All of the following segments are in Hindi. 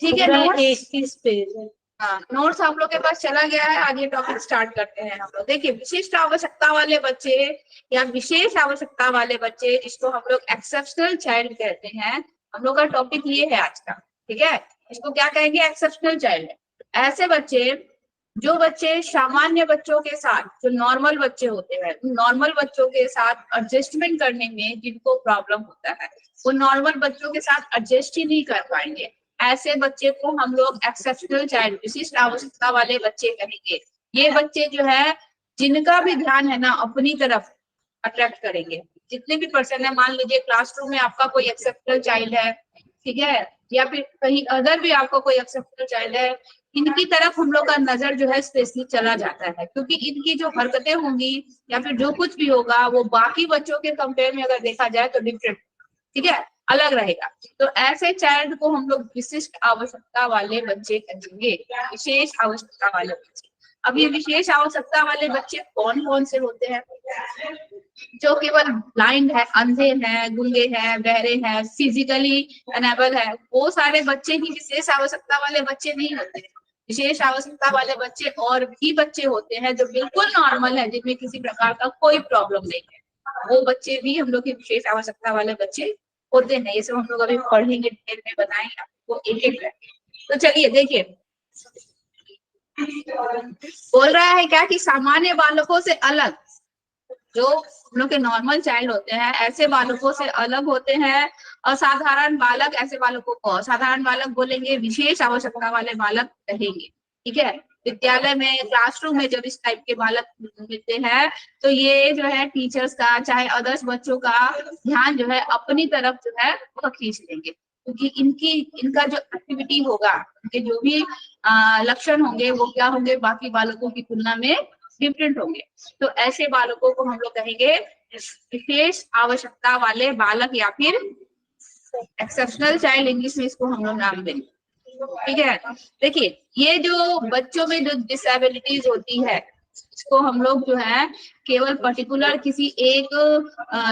ठीक है, पूरा नोट्स 21 पेज है। हाँ, नोट्स हम लोग के पास चला गया है। आगे टॉपिक स्टार्ट करते हैं हम लोग। देखिए, विशिष्ट आवश्यकता वाले बच्चे या विशेष आवश्यकता वाले बच्चे, जिसको हम लोग एक्सेप्शनल चाइल्ड कहते हैं, हम लोग का टॉपिक ये है आज का। ठीक है, इसको क्या कहेंगे? Exceptional child. ऐसे बच्चे, जो बच्चे सामान्य बच्चों के साथ, जो नॉर्मल बच्चे होते हैं, नॉर्मल बच्चों के साथ एडजस्टमेंट करने में जिनको प्रॉब्लम होता है, वो नॉर्मल बच्चों के साथ एडजस्ट ही नहीं कर पाएंगे, ऐसे बच्चे को हम लोग एक्सेप्शनल चाइल्ड, विशिष्ट आवश्यकता वाले बच्चे कहेंगे। ये बच्चे जो है, जिनका भी ध्यान है ना अपनी तरफ अट्रैक्ट करेंगे। जितने भी पर्सन है, मान लीजिए क्लासरूम में आपका कोई एक्सेप्शनल चाइल्ड है, ठीक है, या फिर कहीं अदर भी आपका कोई एक्सेप्शनल चाइल्ड है, इनकी तरफ हम लोग का नजर जो है स्पेशली चला जाता है, क्योंकि इनकी जो हरकतें होंगी या फिर जो कुछ भी होगा, वो बाकी बच्चों के कंपेयर में अगर देखा जाए तो डिफरेंट, ठीक है, अलग रहेगा। तो ऐसे चाइल्ड को हम लोग विशिष्ट आवश्यकता वाले बच्चे कहेंगे, विशेष आवश्यकता वाले बच्चे। अब ये विशेष आवश्यकता वाले बच्चे कौन कौन से होते हैं? जो केवल ब्लाइंड है, अंधे हैं, गूंगे हैं, बहरे हैं, फिजिकली अनेबल है, वो सारे बच्चे ही विशेष आवश्यकता वाले बच्चे नहीं होते हैं। विशेष आवश्यकता वाले बच्चे और भी बच्चे होते हैं जो बिल्कुल नॉर्मल है, जिनमें किसी प्रकार का कोई प्रॉब्लम नहीं है, वो बच्चे भी हम लोग के विशेष आवश्यकता वाले बच्चे होते हैं। ये सब हम लोग अभी पढ़ेंगे, डिटेल में बताएंगे आपको एक एक करके। तो चलिए देखिए, बोल रहा है क्या कि सामान्य बालकों से अलग, जो हम लोग के नॉर्मल चाइल्ड होते हैं, ऐसे बालकों से अलग होते हैं असाधारण बालक। ऐसे बालकों को असाधारण बालक बोलेंगे, विशेष आवश्यकता वाले बालक कहेंगे। ठीक है, विद्यालय में, क्लासरूम में जब इस टाइप के बालक मिलते हैं, तो ये जो है टीचर्स का, चाहे अदर्स बच्चों का ध्यान जो है अपनी तरफ जो है वो खींच लेंगे, क्योंकि इनका जो एक्टिविटी होगा, इनके जो भी लक्षण होंगे, वो क्या होंगे, बाकी बालकों की तुलना में डिफरेंट होंगे। तो ऐसे बालकों को हम लोग कहेंगे विशेष आवश्यकता वाले बालक, या फिर एक्सेप्शनल चाइल्ड, इंग्लिश में इसको हम लोग नाम देंगे। ठीक है, देखिए, ये जो बच्चों में जो डिसेबिलिटीज होती है, इसको हम लोग जो है केवल पर्टिकुलर किसी एक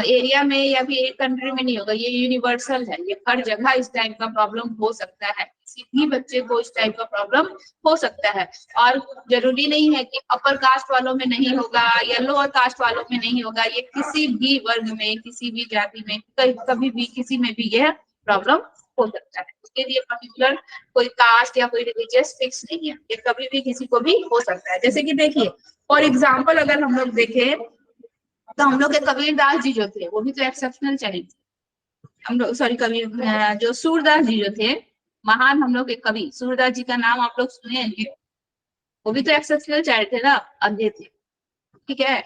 एरिया में या फिर एक कंट्री में नहीं होगा, ये यूनिवर्सल है, ये हर जगह इस टाइप का प्रॉब्लम हो सकता है, किसी भी बच्चे को इस टाइप का प्रॉब्लम हो सकता है। और जरूरी नहीं है कि अपर कास्ट वालों में नहीं होगा या लोअर कास्ट वालों में नहीं होगा, ये किसी भी वर्ग में, किसी भी जाति में, कभी भी किसी में भी यह प्रॉब्लम हो सकता है। उसके लिए पर्टिकुलर कोई कास्ट या कोई रिलीजियस फिक्स नहीं है, ये कभी भी किसी को भी हो सकता है। जैसे कि देखिए, फॉर एग्जाम्पल अगर हम लोग देखें, तो हम लोग के कबीरदास जी जो थे, वो भी तो एक्सेप्शनल चाइल्ड थे। हम लोग, सॉरी, कबीर, जो सूरदास जी जो थे, महान हम लोग के कवि सूरदास जी का नाम आप लोग सुने हैं, वो भी तो एक्सेप्शनल चाइल्ड थे ना, अंधे थे। ठीक है,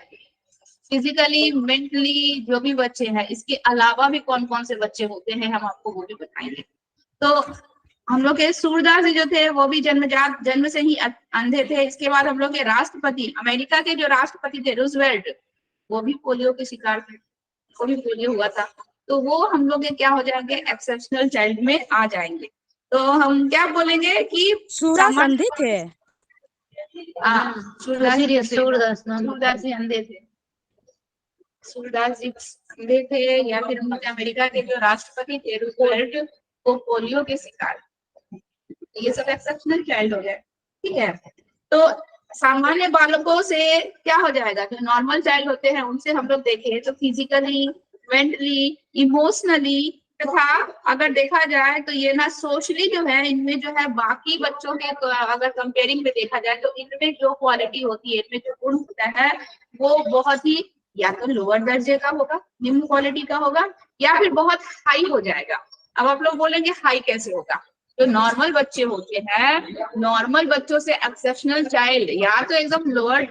फिजिकली, मेंटली जो भी बच्चे हैं, इसके अलावा भी कौन कौन से बच्चे होते हैं, हम आपको वो भी बताएंगे। तो हम लोग के सूरदास जी जो थे, वो भी जन्म से ही अंधे थे। इसके बाद हम लोग के राष्ट्रपति, अमेरिका के जो राष्ट्रपति थे, रूजवेल्ट, वो भी पोलियो के शिकार थे, वो भी पोलियो हुआ था। तो वो हम लोग के क्या हो जाएंगे, एक्सेप्शनल चाइल्ड में आ जाएंगे। तो हम क्या बोलेंगे कि सूरदास अंधे थे। सूरदास जी अंधे थे, सूरदास जी अंधे थे, या फिर हम लोग अमेरिका के जो राष्ट्रपति थे, रूजवेल्ट, वो पोलियो के शिकार। ये सब एक्सेप्शनल चाइल्ड हो गए। ठीक है, तो सामान्य बालकों से क्या हो जाएगा, जो नॉर्मल चाइल्ड होते हैं उनसे हम लोग देखें तो फिजिकली, मेंटली, इमोशनली, तथा अगर देखा जाए तो ये ना सोशली जो है, इनमें जो है बाकी बच्चों के अगर कंपेयरिंग में देखा जाए, तो इनमें जो क्वालिटी होती है, इनमें जो गुण होता है, वो बहुत ही या तो लोअर दर्जे का होगा, निम्न क्वालिटी का होगा, या फिर बहुत हाई हो जाएगा। अब आप लोग बोलेंगे हाई कैसे होगा? जो नॉर्मल बच्चे होते हैं, नॉर्मल बच्चों से एक्सेप्शनल चाइल्ड या तो एकदम लोअर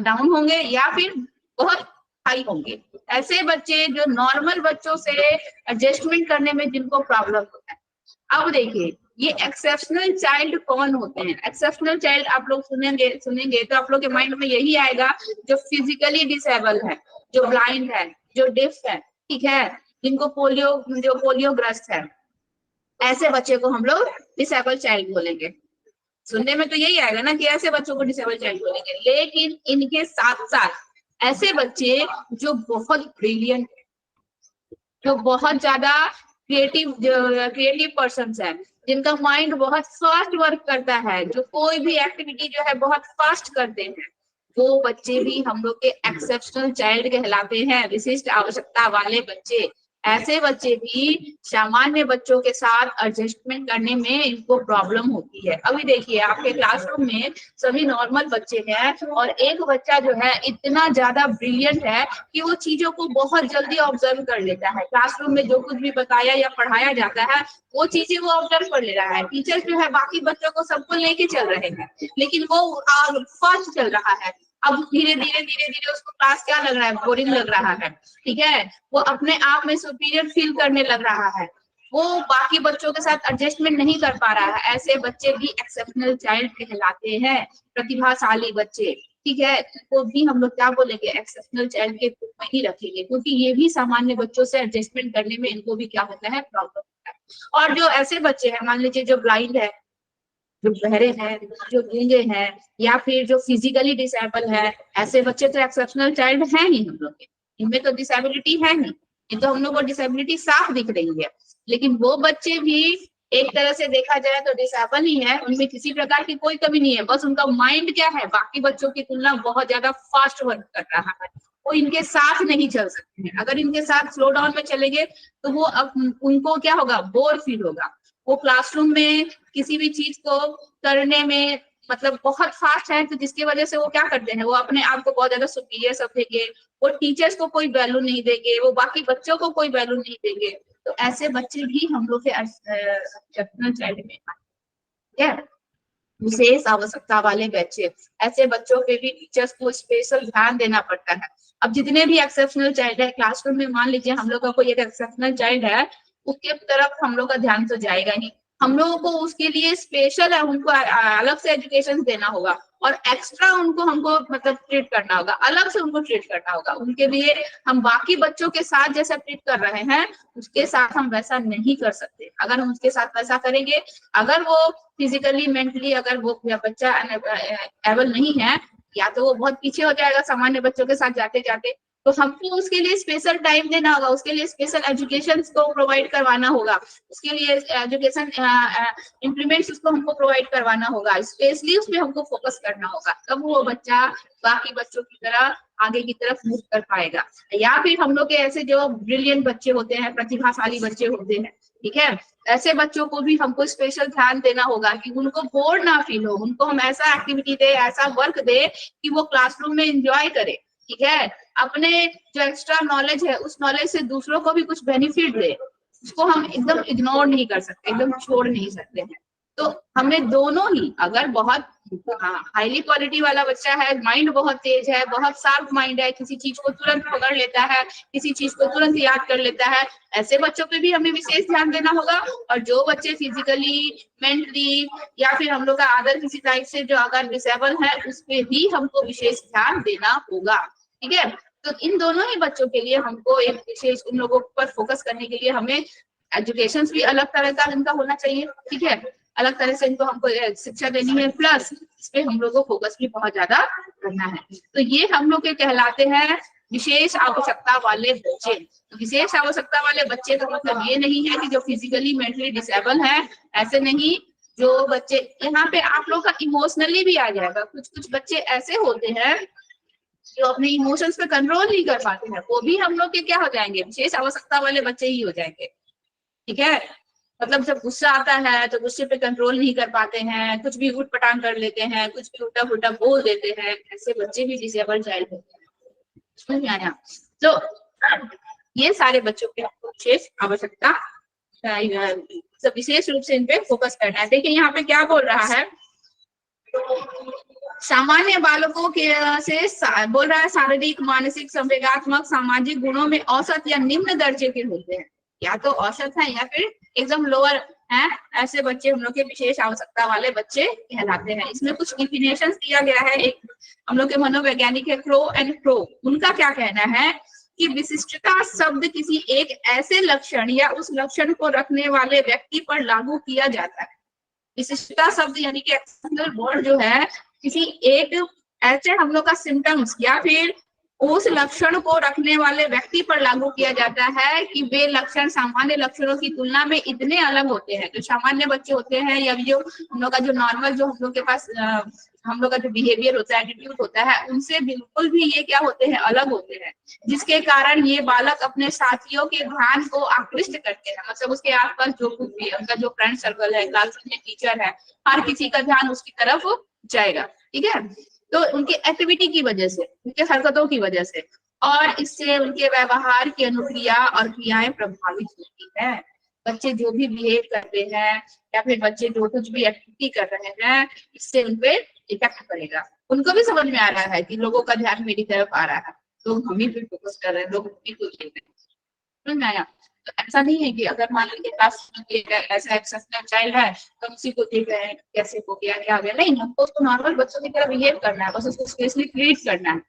डाउन होंगे या फिर बहुत हाई होंगे। ऐसे बच्चे जो नॉर्मल बच्चों से एडजस्टमेंट करने में जिनको प्रॉब्लम होता है। अब देखिए, ये एक्सेप्शनल चाइल्ड कौन होते हैं? एक्सेप्शनल चाइल्ड आप लोग सुनेंगे तो आप लोग के माइंड में यही आएगा, जो फिजिकली डिसेबल है, जो ब्लाइंड है, जो डिफ है, ठीक है, जिनको पोलियो ग्रस्त है, ऐसे बच्चे को हम लोग डिसेबल चाइल्ड बोलेंगे। सुनने में तो यही आएगा ना कि ऐसे बच्चों को डिसेबल चाइल्ड बोलेंगे, लेकिन इनके साथ साथ ऐसे बच्चे जो बहुत ब्रिलियंट, जो बहुत ज्यादा क्रिएटिव पर्सन है, जिनका माइंड बहुत फास्ट वर्क करता है, जो कोई भी एक्टिविटी जो है बहुत फास्ट करते हैं, वो बच्चे भी हम लोग के एक्सेप्शनल चाइल्ड कहलाते हैं, विशिष्ट आवश्यकता वाले बच्चे। ऐसे बच्चे भी सामान्य बच्चों के साथ एडजस्टमेंट करने में इनको प्रॉब्लम होती है। अभी देखिए आपके क्लासरूम में सभी नॉर्मल बच्चे हैं और एक बच्चा जो है इतना ज्यादा ब्रिलियंट है कि वो चीजों को बहुत जल्दी ऑब्जर्व कर लेता है। क्लासरूम में जो कुछ भी बताया या पढ़ाया जाता है वो चीजें वो ऑब्जर्व कर ले रहा है। टीचर जो है बाकी बच्चों को सबको लेके चल रहे हैं, लेकिन वो फास्ट चल रहा है। अब धीरे धीरे धीरे धीरे उसको क्लास क्या लग रहा है, बोरिंग लग रहा है। ठीक है, वो अपने आप में सुपीरियर फील करने लग रहा है, वो बाकी बच्चों के साथ एडजस्टमेंट नहीं कर पा रहा है। ऐसे बच्चे भी एक्सेप्शनल चाइल्ड कहलाते हैं, प्रतिभाशाली बच्चे। ठीक है, तो भी हम लोग क्या बोलेंगे, एक्सेप्शनल चाइल्ड के ग्रुप में ही रखेंगे, क्योंकि ये भी सामान्य बच्चों से एडजस्टमेंट करने में इनको भी क्या होता है, प्रॉब्लम होता है। और जो ऐसे बच्चे हैं, मान लीजिए जो ब्लाइंड है, जो बहरे हैं, जो गूंगे हैं, या फिर जो फिजिकली डिसेबल है, ऐसे बच्चे तो एक्सेप्शनल चाइल्ड है ही हम लोग के, इनमें तो डिसेबिलिटी है नहीं, ये तो हम लोग को डिसेबिलिटी साफ दिख रही है। लेकिन वो बच्चे भी एक तरह से देखा जाए तो डिसेबल ही है, उनमें किसी प्रकार की कोई कमी नहीं है, बस उनका माइंड क्या है, बाकी बच्चों की तुलना बहुत ज्यादा फास्ट वर्क कर रहा है, वो इनके साथ नहीं चल सकते हैं। अगर इनके साथ स्लो डाउन में चलेंगे तो वो अब उनको क्या होगा, बोर फील होगा। वो क्लासरूम में किसी भी चीज को करने में मतलब बहुत फास्ट है, तो जिसकी वजह से वो क्या करते हैं, वो अपने आप को बहुत ज्यादा सुपीरियर समझेंगे, वो टीचर्स को कोई वैल्यू नहीं देंगे, वो बाकी बच्चों को कोई वैल्यू नहीं देंगे। तो ऐसे बच्चे भी हम लोग के एक्सेप्शनल चाइल्ड में आते हैं। विशेष आवश्यकता वाले बच्चे, ऐसे बच्चों पे भी टीचर्स को स्पेशल ध्यान देना पड़ता है। अब जितने भी एक्सेप्शनल चाइल्ड है क्लासरूम में, मान लीजिए हम लोग का कोई एक एक्सेप्शनल चाइल्ड है, उसके तरफ हम लोग का ध्यान तो जाएगा ही, हम लोगों को उसके लिए स्पेशल है, उनको अलग से एजुकेशन देना होगा और एक्स्ट्रा उनको हमको मतलब ट्रीट करना होगा, अलग से उनको ट्रीट करना होगा। उनके लिए हम बाकी बच्चों के साथ जैसा ट्रीट कर रहे हैं उसके साथ हम वैसा नहीं कर सकते। अगर हम उसके साथ वैसा करेंगे, अगर वो फिजिकली मेंटली अगर वो बच्चा एबल नहीं है, या तो वो बहुत पीछे हो जाएगा सामान्य बच्चों के साथ जाते जाते, तो हमको उसके लिए स्पेशल टाइम देना होगा, उसके लिए स्पेशल एजुकेशन को प्रोवाइड करवाना होगा, उसके लिए एजुकेशन इम्प्लीमेंट्स उसको हमको प्रोवाइड करवाना होगा, स्पेशली उसमें हमको फोकस करना होगा, तब वो बच्चा बाकी बच्चों की तरह आगे की तरफ मूव कर पाएगा। या फिर हम लोग के ऐसे जो ब्रिलियंट बच्चे होते हैं, प्रतिभाशाली बच्चे होते हैं, ठीक है, ऐसे बच्चों को भी हमको स्पेशल ध्यान देना होगा कि उनको बोर ना फील हो, उनको हम ऐसा एक्टिविटी दे, ऐसा वर्क दे कि वो क्लासरूम में एंजॉय करे। ठीक है, अपने जो एक्स्ट्रा नॉलेज है उस नॉलेज से दूसरों को भी कुछ बेनिफिट दे, उसको हम एकदम इग्नोर नहीं कर सकते, एकदम छोड़ नहीं सकते हैं। तो हमें दोनों ही, अगर बहुत हाईली क्वालिटी वाला बच्चा है, माइंड बहुत तेज है, बहुत शार्प माइंड है, किसी चीज को तुरंत पकड़ लेता है, किसी चीज को तुरंत याद कर लेता है, ऐसे बच्चों पे भी हमें विशेष ध्यान देना होगा। और जो बच्चे फिजिकली, मेंटली या फिर हम लोग का अदर किसी टाइप से जो अगर डिसेबल है, उस पे भी हमको विशेष ध्यान देना होगा। ठीक है, तो इन दोनों ही बच्चों के लिए हमको एक विशेष, उन लोगों पर फोकस करने के लिए हमें एजुकेशन भी अलग तरह का इनका होना चाहिए। ठीक है, अलग तरह से इनको हमको शिक्षा देनी है, प्लस इस पे हम लोगों को फोकस भी बहुत ज्यादा करना है। तो ये हम लोग के कहलाते हैं विशेष आवश्यकता वाले बच्चे। तो विशेष आवश्यकता वाले बच्चे का मतलब ये नहीं है कि जो फिजिकली मेंटली डिसेबल है, ऐसे नहीं। जो बच्चे, यहाँ पे आप लोग का इमोशनली भी आ जाएगा, कुछ कुछ बच्चे ऐसे होते हैं जो अपने इमोशंस पे कंट्रोल नहीं कर पाते हैं, वो भी हम लोग के क्या हो जाएंगे, विशेष आवश्यकता वाले बच्चे ही हो जाएंगे। ठीक है, मतलब जब गुस्सा आता है तो गुस्से पे कंट्रोल नहीं कर पाते हैं, कुछ भी उठ पटांग कर लेते हैं, कुछ भी उल्टा पुल्टा बोल देते हैं, ऐसे बच्चे भी डिसेबल चाइल्ड होते हैं। समझ में आया? तो ये सारे बच्चों के विशेष आवश्यकता, सब विशेष रूप से इन पे फोकस करना है। देखिए यहाँ पे क्या बोल रहा है, सामान्य बालकों के से बोल रहा है शारीरिक, मानसिक, संवेगात्मक, सामाजिक गुणों में औसत या निम्न दर्जे के होते हैं, या तो औसत है या फिर एकदम लोअर है, ऐसे बच्चे हम लोग के विशेष आवश्यकता वाले बच्चे कहलाते हैं। इसमें कुछ डिफिनेशन दिया गया है, एक हम लोग के मनोवैज्ञानिक है क्रो एंड क्रो, उनका क्या कहना है कि विशिष्टता शब्द किसी एक ऐसे लक्षण या उस लक्षण को रखने वाले व्यक्ति पर लागू किया जाता है। विशिष्टता शब्द यानी कि एक्सटर्नल वर्ड जो है, किसी एक ऐसे हम लोग का सिम्टम्स या फिर उस लक्षण को रखने वाले व्यक्ति पर लागू किया जाता है कि वे लक्षण सामान्य लक्षणों की तुलना में इतने अलग होते हैं। जो सामान्य बच्चे होते हैं या जो हम लोग का जो नॉर्मल जो हम लोग के पास हम लोग का जो बिहेवियर होता है, एटीट्यूड होता है, उनसे बिल्कुल भी ये क्या होते हैं, अलग होते हैं, जिसके कारण ये बालक अपने साथियों के ध्यान को आकृष्ट करते हैं। मतलब उसके आसपास जो कुछ भी उनका जो फ्रेंड सर्कल है, क्लास में टीचर है, हर किसी का ध्यान उसकी तरफ जाएगा। ठीक है, तो उनकी एक्टिविटी की वजह से, उनके हरकतों की वजह से, और इससे उनके व्यवहार की अनुक्रिया और क्रियाएं प्रभावित होती है। बच्चे जो भी बिहेव करते हैं या फिर बच्चे जो कुछ भी एक्टिविटी कर रहे हैं, इससे उनपे इफेक्ट पड़ेगा। उनको भी समझ में आ रहा है कि लोगों का ध्यान मेरी तरफ आ रहा है, लोग हम ही पे फोकस कर रहे हैं, लोग हम ही को देख रहे हैं। समझ में आया? तो ऐसा नहीं है कि अगर मान लीजिए क्लास में ऐसा एक्सेप्शनल चाइल्ड है तो उसी को देख रहे हैं कैसे हो गया, क्या हो गया, नहीं, हमको उसको नॉर्मल बच्चों की तरह बिहेव करना है, बस उसको स्पेशली ट्रीट करना है।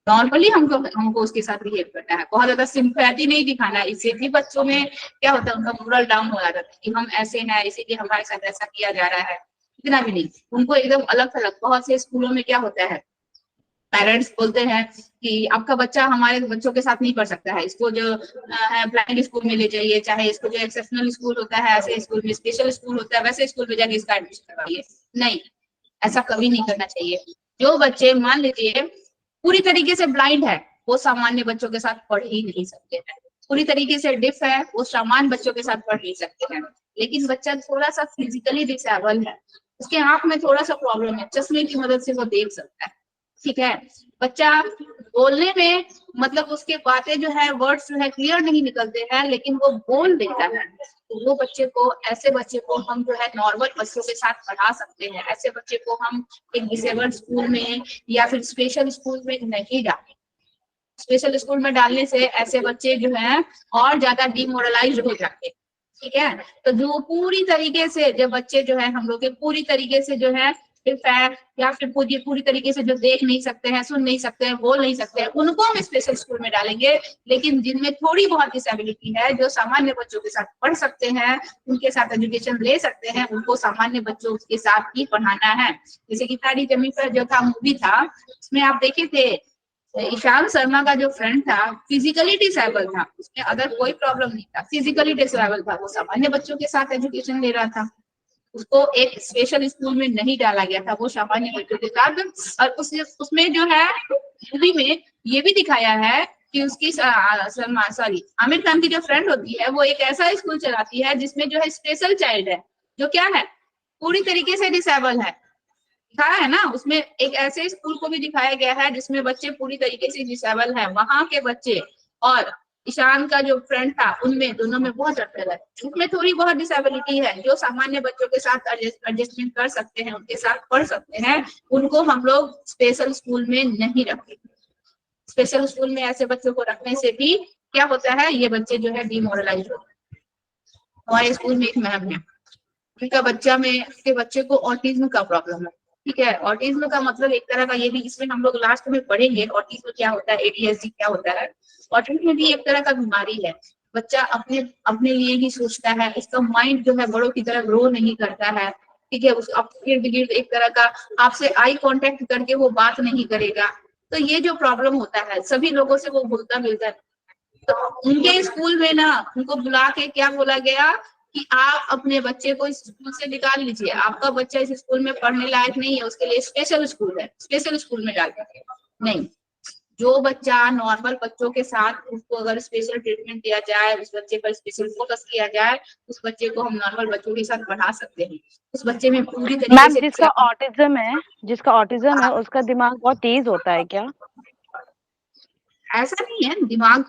नॉर्मली हमको उसके साथ बिहेव करना है, बहुत ज्यादा सिंपैथी नहीं दिखाना है। इससे भी बच्चों में क्या होता है, उनका मोरल डाउन हो जाता है कि हम ऐसे हैं इसीलिए हमारे साथ ऐसा किया जा रहा है। इतना भी नहीं, उनको एकदम अलग थलग। बहुत से स्कूलों में क्या होता है, पेरेंट्स बोलते हैं कि आपका बच्चा हमारे बच्चों के साथ नहीं पढ़ सकता है, इसको जो है ब्लाइंड स्कूल में ले जाइए, चाहे इसको जो एक्सेप्शनल स्कूल होता है, ऐसे स्कूल में, स्पेशल स्कूल होता है, वैसे स्कूल में जाके इसका एडमिशन करवाइए। नहीं, ऐसा कभी नहीं करना चाहिए। जो बच्चे मान लीजिए पूरी तरीके से ब्लाइंड है, वो सामान्य बच्चों के साथ पढ़ ही नहीं सकते हैं। पूरी तरीके से डिफ है, वो सामान्य बच्चों के साथ पढ़ नहीं सकते हैं। लेकिन बच्चा थोड़ा सा फिजिकली डिसेबल है, उसके आंख में थोड़ा सा प्रॉब्लम है, चश्मे की मदद से वो देख सकता है। ठीक है, बच्चा बोलने में मतलब उसके बातें जो है, वर्ड्स जो है क्लियर नहीं निकलते हैं, लेकिन वो बोल देता है। तो वो बच्चे को, ऐसे बच्चे को हम जो है नॉर्मल बच्चों के साथ पढ़ा सकते हैं। ऐसे बच्चे को हम एक डिसेबल्ड स्कूल में या फिर स्पेशल स्कूल में नहीं डालें। स्पेशल स्कूल में डालने से ऐसे बच्चे जो है और ज्यादा डिमोरलाइज हो जाते हैं। ठीक है, तो जो पूरी तरीके से, जब बच्चे जो है हम लोग के पूरी तरीके से जो है या फिर पूरी तरीके से जो देख नहीं सकते हैं, सुन नहीं सकते हैं, बोल नहीं सकते हैं, उनको हम स्पेशल स्कूल में डालेंगे। लेकिन जिनमें थोड़ी बहुत डिसेबिलिटी है, जो सामान्य बच्चों के साथ पढ़ सकते हैं, उनके साथ एजुकेशन ले सकते हैं, उनको सामान्य बच्चों के साथ ही पढ़ाना है। जैसे कि तारी जमीन पर जो था मूवी था, उसमें आप देखे थे ईशान शर्मा का जो फ्रेंड था फिजिकली डिसेबल था, उसमें अदर कोई प्रॉब्लम नहीं था, फिजिकली डिसेबल था, वो सामान्य बच्चों के साथ एजुकेशन ले रहा था। उसको एक स्पेशल स्कूल में नहीं डाला गया था, वो सामान्य बच्चों के साथ। और उसमें जो है मूवी में ये भी दिखाया है कि उसकी सलमान, सॉरी, आमिर खान की जो फ्रेंड होती है, वो एक ऐसा स्कूल चलाती है जिसमें जो है स्पेशल चाइल्ड है, जो क्या है, पूरी तरीके से डिसेबल है। दिखाया है ना, उसमें एक ऐसे स्कूल को भी दिखाया गया है जिसमें बच्चे पूरी तरीके से डिसेबल हैं, वहां के बच्चे और ईशान का जो फ्रेंड था, उनमें दोनों में बहुत अंतर है। उसमें थोड़ी बहुत डिसेबिलिटी है, जो सामान्य बच्चों के साथ एडजस्टमेंट कर सकते हैं, उनके साथ पढ़ सकते हैं, उनको हम लोग स्पेशल स्कूल में नहीं रखते। स्पेशल स्कूल में ऐसे बच्चों को रखने से भी क्या होता है, ये बच्चे जो है डिमोरलाइज होते हैं। हमारे स्कूल में एक मैम है, उनका उनके बच्चे को ऑटिज्म का प्रॉब्लम है। ठीक है, ऑटिज्म का मतलब एक तरह का, ये भी इसमें हम लोग लास्ट में पढ़ेंगे ऑटिज्म क्या होता है, एडीएचडी क्या होता है। ऑटिज्म भी एक तरह का बीमारी है। बच्चा अपने अपने लिए ही सोचता है, उसका माइंड जो है बड़ों की तरह ग्रो नहीं करता है। ठीक है, उस इर्द गिर्द एक तरह का आपसे आई कांटेक्ट करके वो बात नहीं करेगा। तो ये जो प्रॉब्लम होता है, सभी लोगों से वो घुलता मिलता है। तो उनके स्कूल में ना, उनको बुला के क्या बोला गया कि आप अपने बच्चे को इस स्कूल से निकाल लीजिए, आपका बच्चा इस स्कूल में पढ़ने लायक नहीं है, उसके लिए स्पेशल स्कूल है, स्पेशल स्कूल में डाल दीजिए। नहीं, जो बच्चा नॉर्मल बच्चों के साथ, उसको अगर स्पेशल ट्रीटमेंट दिया जाए, उस बच्चे पर स्पेशल फोकस किया जाए, उस बच्चे को हम नॉर्मल बच्चों के साथ पढ़ा सकते हैं। उस बच्चे में पूरी तरीके मैम, से जिसका ऑटिज्म है उसका दिमाग बहुत तेज होता है क्या? ऐसा नहीं है दिमाग,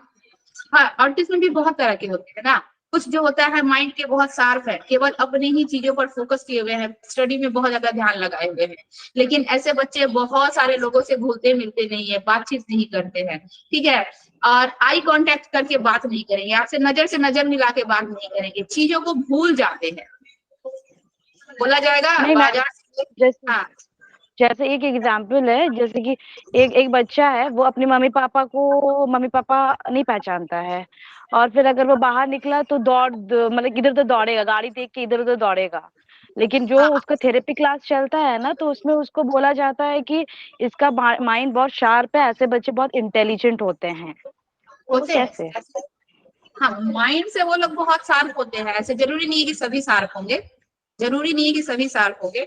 हाँ, ऑटिज्म भी बहुत तरह के होते हैं ना। कुछ जो होता है माइंड के बहुत शार्प है, केवल अपनी ही चीजों पर फोकस किए हुए हैं, स्टडी में बहुत ज्यादा ध्यान लगाए हुए हैं। लेकिन ऐसे बच्चे बहुत सारे लोगों से घुलते मिलते नहीं है, बातचीत नहीं करते हैं। ठीक है, और आई कांटेक्ट करके बात नहीं करेंगे, आपसे नजर से नजर मिला के बात नहीं करेंगे, चीजों को भूल जाते हैं। बोला जाएगा नहीं मैम, बाजार से, जैसे हाँ, जैसे एक एग्जाम्पल है, जैसे कि एक एक बच्चा है, वो अपने मम्मी पापा नहीं पहचानता है, और फिर अगर वो बाहर निकला तो मतलब इधर उधर दौड़ेगा, गाड़ी देख के इधर उधर दौड़ेगा। लेकिन जो हाँ, उसका थेरेपी क्लास चलता है ना, तो उसमें उसको बोला जाता है कि इसका माइंड बहुत शार्प है, ऐसे बच्चे बहुत इंटेलिजेंट होते हैं। तो होते हैं कैसे? ऐसे। हाँ, माइंड से वो लोग बहुत शार्प होते हैं, ऐसे जरूरी नहीं है कि सभी शार्प होंगे, जरूरी नहीं है कि सभी शार्प होंगे।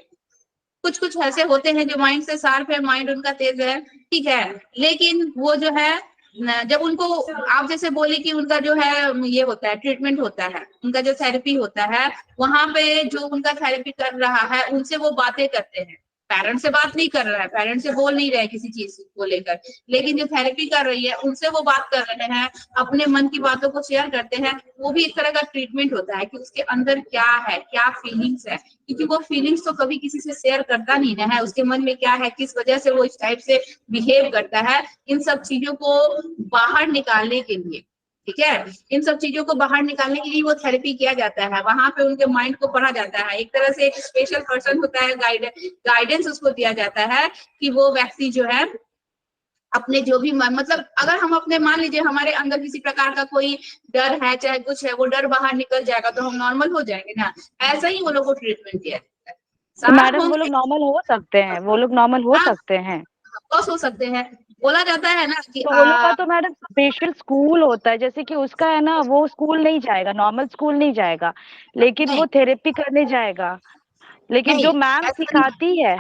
कुछ कुछ ऐसे होते हैं जो माइंड से शार्प है, माइंड उनका तेज है, ठीक है। लेकिन वो जो है जब उनको, आप जैसे बोले कि उनका जो है ये होता है, ट्रीटमेंट होता है, उनका जो थेरेपी होता है, वहां पे जो उनका थेरेपी कर रहा है उनसे वो बातें करते हैं। पेरेंट्स से बात नहीं कर रहा है, पेरेंट्स से बोल नहीं रहे किसी चीज को लेकर, लेकिन जो थेरेपी कर रही है उनसे वो बात कर रहे हैं, अपने मन की बातों को शेयर करते हैं। वो भी एक तरह का ट्रीटमेंट होता है कि उसके अंदर क्या है, क्या फीलिंग्स है, क्योंकि वो फीलिंग्स तो कभी किसी से शेयर करता नहीं है, उसके मन में क्या है, किस वजह से वो इस टाइप से बिहेव करता है, इन सब चीजों को बाहर निकालने के लिए, ठीक है, इन सब चीजों को बाहर निकालने के लिए वो थेरेपी किया जाता है। वहां पे उनके माइंड को पढ़ा जाता है, एक तरह से एक स्पेशल पर्सन होता है, गाइडेंस उसको दिया जाता है कि वो व्यक्ति जो है अपने जो भी मतलब अगर हम अपने, मान लीजिए हमारे अंदर किसी प्रकार का कोई डर है, चाहे कुछ है, वो डर बाहर निकल जाएगा तो हम नॉर्मल हो जाएंगे ना। ऐसा ही वो लोग को ट्रीटमेंट दिया जाता है, तो शार्प मैडम वो लोग होंगे। नॉर्मल हो सकते हैं, वो लोग नॉर्मल हो हाँ, सकते हैं? बस हो सकते हैं। बोला जाता है ना कि तो वो लोग का तो मैडम स्पेशल स्कूल होता है, जैसे कि उसका है ना, वो स्कूल नहीं जाएगा, नॉर्मल स्कूल नहीं जाएगा, लेकिन नहीं वो थेरेपी करने जाएगा। लेकिन नहीं, जो मैम ऐसा नहीं, सिखाती है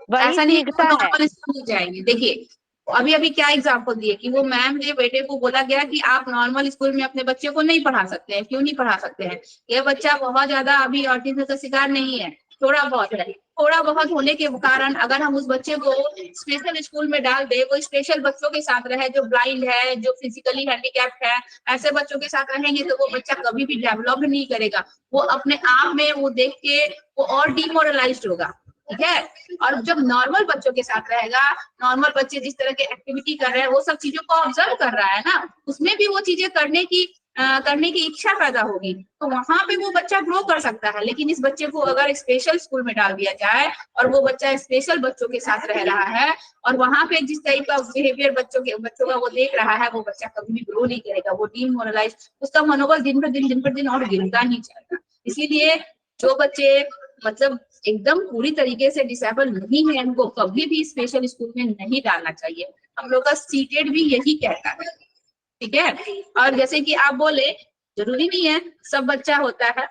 वही ऐसा नहीं वो सीखता है। नॉर्मल स्कूल जाएंगे। देखिए, अभी अभी क्या एग्जाम्पल दिए कि वो मैम ने बेटे को बोला गया कि आप नॉर्मल स्कूल में अपने बच्चे को नहीं पढ़ा सकते हैं। क्यों नहीं पढ़ा सकते हैं? ये बच्चा बहुत ज्यादा अभी ऑटिज्म का शिकार नहीं है, थोड़ा बहुत है। थोड़ा बहुत होने के कारण अगर हम उस बच्चे को स्पेशल स्कूल में डाल दे, वो स्पेशल बच्चों के साथ रहे, जो ब्लाइंड है, जो फिजिकली हैंडीकैप्ड है, ऐसे बच्चों के साथ रहेंगे तो वो बच्चा कभी भी डेवलप नहीं करेगा। वो अपने आप में वो देख के वो और डिमोरलाइज्ड होगा, ठीक है। और जब नॉर्मल बच्चों के साथ रहेगा, नॉर्मल बच्चे जिस तरह के एक्टिविटी कर रहे हैं वो सब चीजों को ऑब्जर्व कर रहा है ना, उसमें भी वो चीजें करने की इच्छा पैदा होगी, तो वहां पे वो बच्चा ग्रो कर सकता है। लेकिन इस बच्चे को अगर स्पेशल स्कूल में डाल दिया जाए और वो बच्चा स्पेशल बच्चों के साथ रह रहा है और वहां पे जिस टाइप का बिहेवियर बच्चों का वो देख रहा है, वो बच्चा कभी भी ग्रो नहीं करेगा, वो डिमोरलाइज, उसका मनोबल दिन पर दिन और गिरता ही जाएगा। इसीलिए जो बच्चे मतलब एकदम पूरी तरीके से डिसेबल नहीं है, उनको कभी भी स्पेशल स्कूल में नहीं डालना चाहिए। हम लोग का सीटेड भी यही कहता है, ठीक है। और जैसे कि आप बोले, जरूरी नहीं है सब बच्चा होता है।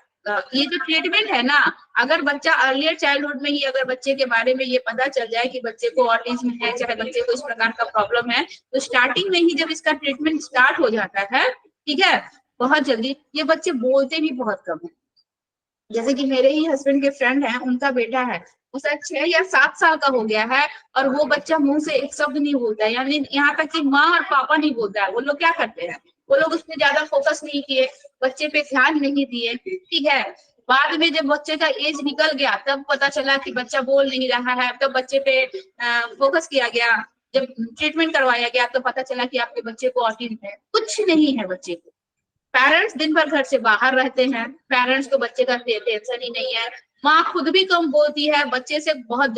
ये जो ट्रीटमेंट है ना, अगर बच्चा अर्लियर चाइल्डहुड में ही अगर बच्चे के बारे में ये पता चल जाए कि बच्चे को ऑटिज्म है, चाहे बच्चे को इस प्रकार का प्रॉब्लम है, तो स्टार्टिंग में ही जब इसका ट्रीटमेंट स्टार्ट हो जाता है, ठीक है, बहुत जल्दी ये बच्चे बोलते भी बहुत कम है। जैसे कि मेरे ही हस्बैंड के फ्रेंड हैं, उनका बेटा है, वो शायद 6 या 7 साल का हो गया है और वो बच्चा मुंह से एक शब्द नहीं बोलता है, यानी यहाँ तक कि माँ और पापा नहीं बोलता है। वो लोग क्या करते हैं, वो लोग उस पर ज्यादा फोकस नहीं किए, बच्चे पे ध्यान नहीं दिए, ठीक है। बाद में जब बच्चे का एज निकल गया तब पता चला कि बच्चा बोल नहीं रहा है, तब बच्चे पे फोकस किया गया, जब ट्रीटमेंट करवाया गया तो पता चला कि आपके बच्चे को ऑटिज्म है। कुछ नहीं है बच्चे को। पेरेंट्स दिन भर घर से बाहर रहते हैं, पेरेंट्स को बच्चे का टेंशन ही नहीं है। माँ खुद भी कम बोलती है, बच्चे से बहुत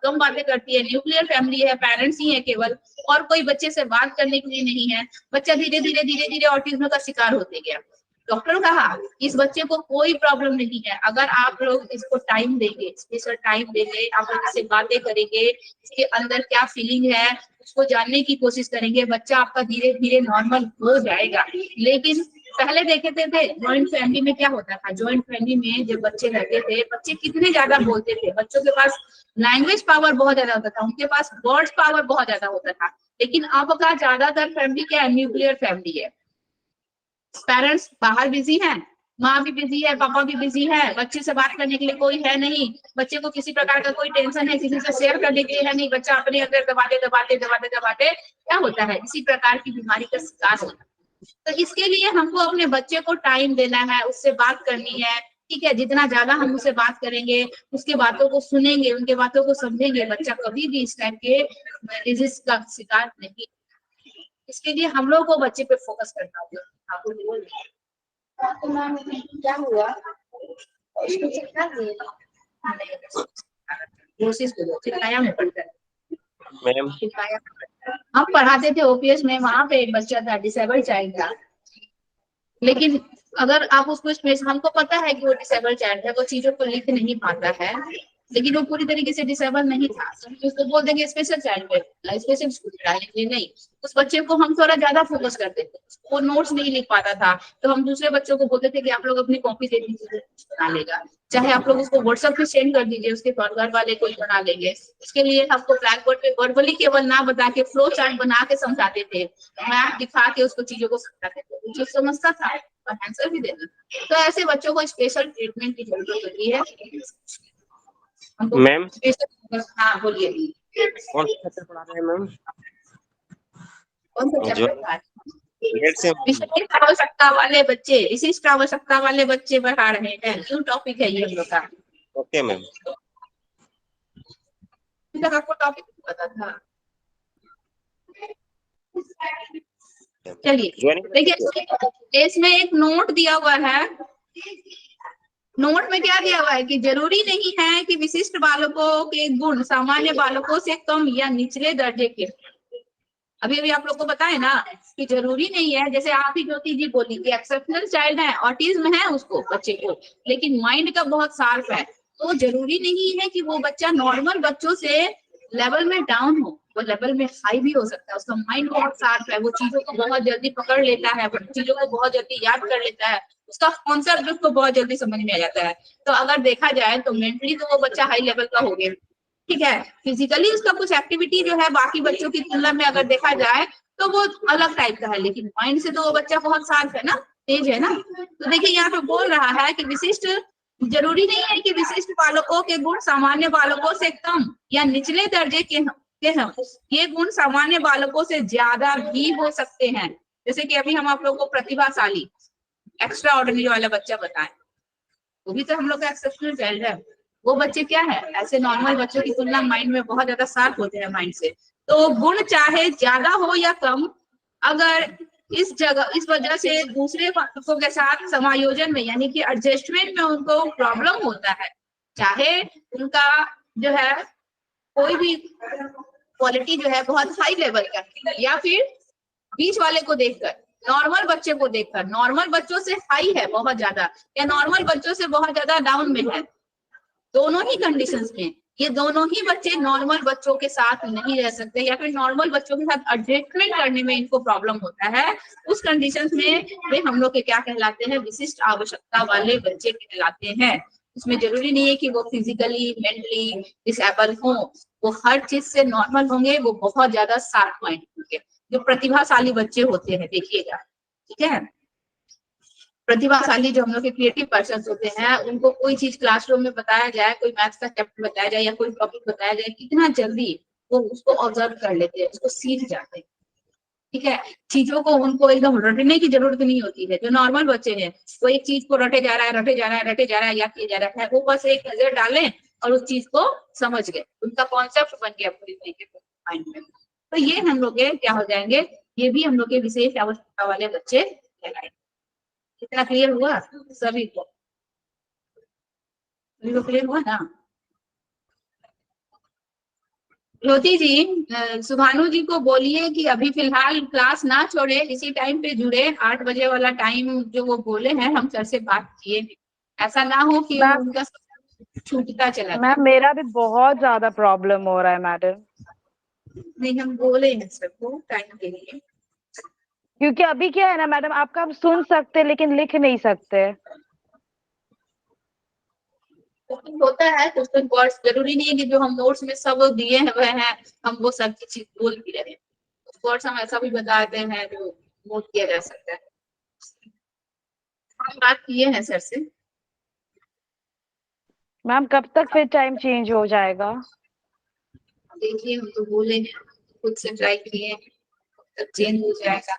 कम बातें करती है। न्यूक्लियर फैमिली है, पेरेंट्स ही है केवल, और कोई बच्चे से बात करने के लिए नहीं है। बच्चा धीरे धीरे ऑटिज्म का शिकार होते गया। डॉक्टर कहा इस बच्चे को कोई प्रॉब्लम नहीं है, अगर आप लोग इसको टाइम देंगे, स्पेशल टाइम देंगे, आप लोग इससे बातें करेंगे, इसके अंदर क्या फीलिंग है उसको जानने की कोशिश करेंगे, बच्चा आपका धीरे धीरे नॉर्मल हो जाएगा। लेकिन पहले देखे थे ज्वाइंट फैमिली में क्या होता था, ज्वाइंट फैमिली में जब बच्चे रहते थे, बच्चे कितने ज्यादा बोलते थे, बच्चों के पास लैंग्वेज पावर बहुत ज्यादा होता था, उनके पास वर्ड्स पावर बहुत ज्यादा होता था। लेकिन अब का ज्यादातर फैमिली क्या है, न्यूक्लियर फैमिली है। पेरेंट्स बाहर बिजी हैं, माँ भी बिजी है, पापा भी बिजी है, बच्चे से बात करने के लिए कोई है नहीं, बच्चे को किसी प्रकार का कोई टेंशन है किसी से शेयर करने के लिए है नहीं, बच्चा अपने अंदर दबाते दबाते दबाते दबाते क्या होता है, इसी प्रकार की बीमारी का शिकार होता है। तो इसके लिए हमको अपने बच्चे को टाइम देना है, उससे बात करनी है, ठीक है। जितना ज्यादा हम उससे बात करेंगे, उसके बातों को सुनेंगे, उनके बातों को समझेंगे, बच्चा कभी भी इस टाइप के डिजीज का शिकार नहीं। इसके लिए हम लोग को बच्चे पे फोकस करना होगा। आपको बोल तो मैम क्या हुआ, उसको चिल्ला दिए, कोशिश करो, चिल्लाया में पड़ता है, मैम चिल्लाया में पड़ता है। हम पढ़ाते थे ओपीएस में, वहां पे एक बच्चा था, डिसेबल चाइल्ड था, लेकिन अगर आप उसको स्पेस, हमको पता है कि वो डिसेबल चाइल्ड है, वो चीजों को लिख नहीं पाता है, लेकिन वो पूरी तरीके से डिसेबल नहीं था, तो हम उसको बोल देंगे स्पेशल चाइल्ड में, स्पेशल स्कूल में डालेंगे नहीं। उस बच्चे को हम थोड़ा ज्यादा फोकस करते थे, वो नोट्स नहीं लिख पाता था, तो हम दूसरे बच्चों को बोलते थे कि आप लोग अपनी कॉपी दे दीजिए, बना लेगा। चाहे आप लोग उसको व्हाट्सएप पे सेंड कर दीजिए, उसके घर वाले कोई बना लेंगे। इसके लिए हमको ब्लैक बोर्ड पे वर्बली केवल ना बता के फ्लो चार्ट बना के समझाते थे, मैप दिखा के उसको चीजों को समझाते थे, जो समझता था और आंसर भी देता था। तो ऐसे बच्चों को स्पेशल ट्रीटमेंट की जरूरत होती है हमको। मैम स्पेशल, हाँ बोलिए, कौन सा चैप्टर पढ़ा रहे हैं मैम? कौन सा जो चैप्टर पढ़ा रहे लेट से हैं? विशिष्ट आवश्यकता वाले बच्चे, विशिष्ट आवश्यकता वाले बच्चे पढ़ा रहे हैं, न्यू टॉपिक है ये हम लोग का। Okay ma'am. अभी तक आपको टॉपिक पता था? चलिए ज्वाइनिंग देखिए, इसमें एक नोट दिया हुआ है। नोट में क्या दिया हुआ है कि जरूरी नहीं है कि विशिष्ट बालकों के गुण सामान्य बालकों से कम या निचले दर्जे के। अभी अभी आप लोग को बताए ना कि जरूरी नहीं है, जैसे आप ही ज्योति जी बोली कि एक्सेप्शनल चाइल्ड है, ऑटिज्म है उसको बच्चे को, लेकिन माइंड का बहुत शार्प है, तो जरूरी नहीं है कि वो बच्चा नॉर्मल बच्चों से लेवल में डाउन हो, वो लेवल में हाई भी हो सकता है। उसका माइंड बहुत शार्प है, वो चीजों को बहुत जल्दी पकड़ लेता है, वो चीजों को बहुत जल्दी याद कर लेता है, उसका कॉन्सेप्ट उसको बहुत जल्दी समझ में आ जाता है। तो अगर देखा जाए तो मेंटली तो वो बच्चा हाई लेवल का हो गया, ठीक है। फिजिकली उसका कुछ एक्टिविटी जो है बाकी बच्चों की तुलना में अगर देखा जाए तो वो अलग टाइप का है, लेकिन माइंड से तो वो बच्चा बहुत शार्प है ना, तेज है ना। तो देखिए यहाँ पे बोल रहा है कि विशिष्ट, जरूरी नहीं है कि विशिष्ट बालकों के गुण सामान्य बालकों से कम या निचले दर्जे के हैं, ये गुण सामान्य बालकों से ज्यादा भी हो सकते हैं। जैसे कि अभी हम आप लोगों को प्रतिभाशाली, एक्स्ट्रा ऑर्डिनरी वाला बच्चा बताएं, वो भी तो हम लोग का एक्सेप्शनल चाइल्ड है। वो बच्चे क्या है, ऐसे नॉर्मल बच्चों की तुलना माइंड में बहुत ज्यादा शार्प होते हैं माइंड से। तो गुण चाहे ज्यादा हो या कम, अगर इस वजह से दूसरे बालकों के साथ समायोजन में यानी कि एडजस्टमेंट में उनको प्रॉब्लम होता है, चाहे उनका जो है कोई भी क्वालिटी जो है बहुत हाई लेवल का है, या फिर बीच वाले को देखकर, नॉर्मल बच्चे को देखकर, नॉर्मल बच्चों से हाई है बहुत ज्यादा या नॉर्मल बच्चों से बहुत ज्यादा डाउन में है, दोनों ही कंडीशंस में ये दोनों ही बच्चे नॉर्मल बच्चों के साथ नहीं रह सकते, या फिर नॉर्मल बच्चों के साथ एडजस्टमेंट करने में इनको प्रॉब्लम होता है। उस कंडीशंस में वे हम लोग के क्या कहलाते हैं, विशिष्ट आवश्यकता वाले बच्चे कहलाते हैं। उसमें जरूरी नहीं है कि वो फिजिकली मेंटली डिसेबल हो, वो हर चीज से नॉर्मल होंगे, वो बहुत ज्यादा शार्प माइंड होंगे, जो प्रतिभाशाली बच्चे होते हैं, देखिएगा, ठीक है। प्रतिभाशाली जो हम लोग के क्रिएटिव पर्सन होते हैं, उनको कोई चीज क्लासरूम में बताया जाए, कोई मैथ्स का चैप्टर बताया जाए या कोई टॉपिक बताया जाए, कितना जल्दी वो उसको ऑब्जर्व कर लेते हैं, उसको सीख जाते हैं, ठीक है। चीजों को उनको एकदम रटने की जरूरत नहीं होती है। जो नॉर्मल बच्चे हैं वो एक चीज को रटे जा रहा है, रटे जा रहा है, रटे जा रहा है, याद किया जा रहा है, वो बस एक नजर डालें और उस चीज को समझ गए, उनका कॉन्सेप्ट बन गया पूरी तरीके से माइंड में। तो ये हम लोग के क्या हो जाएंगे, ये भी हम लोग के विशेष आवश्यकता वाले बच्चे कहलाएंगे। कितना क्लियर हुआ सभी को? सभी को क्लियर हुआ ना? ज्योति जी, सुभानु जी को बोलिए कि अभी फिलहाल क्लास ना छोड़े, इसी टाइम पे जुड़े, 8 बजे वाला टाइम जो वो बोले हैं, हम सर से बात किए हैं, ऐसा ना हो कि मैम उनका छूटता चला जाए। मैम मेरा भी बहुत ज्यादा प्रॉब्लम हो रहा है मैडम, नहीं, हम बोले हैं सर को टाइम के लिए। क्योंकि अभी क्या है ना मैडम, आपका हम सुन सकते लेकिन लिख नहीं सकते। होता है कुछ कुछ वर्ड्स, जरूरी नहीं है कि जो हम नोट्स में सब दिए हुए हैं हम वो सब की चीज बोल भी रहे हैं, कुछ वर्ड्स हम ऐसा भी बताते हैं जो नोट किया जा सकता है। हम बात किए हैं सर से। मैम कब तक फिर टाइम चेंज हो जाएगा? देखिए हम तो बोले हैं, खुद से ट्राई किए हैं, तब चेंज हो जाएगा।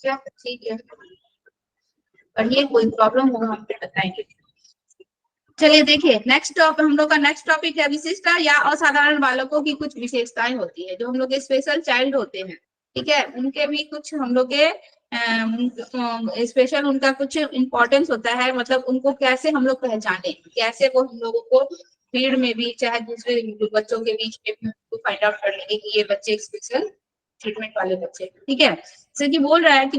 क्या ठीक है, पढ़िए, कोई प्रॉब्लम होगा हम फिर बताएंगे। चलिए देखिए, नेक्स्ट टॉपिक हम लोग का नेक्स्ट टॉपिक है विशिष्टता या असाधारण बालकों की कुछ विशेषताएं होती है, जो हम लोग के स्पेशल चाइल्ड होते हैं, ठीक है, उनके भी कुछ हम लोग के स्पेशल उनका कुछ इम्पोर्टेंस होता है, मतलब उनको कैसे हम लोग पहचाने, कैसे वो हम लोगों को भीड़ में भी चाहे दूसरे बच्चों के बीच में भी उनको फाइंड आउट कर लेंगे कि ये बच्चे स्पेशल ट्रीटमेंट वाले बच्चे, ठीक है। जैसे कि बोल रहा है कि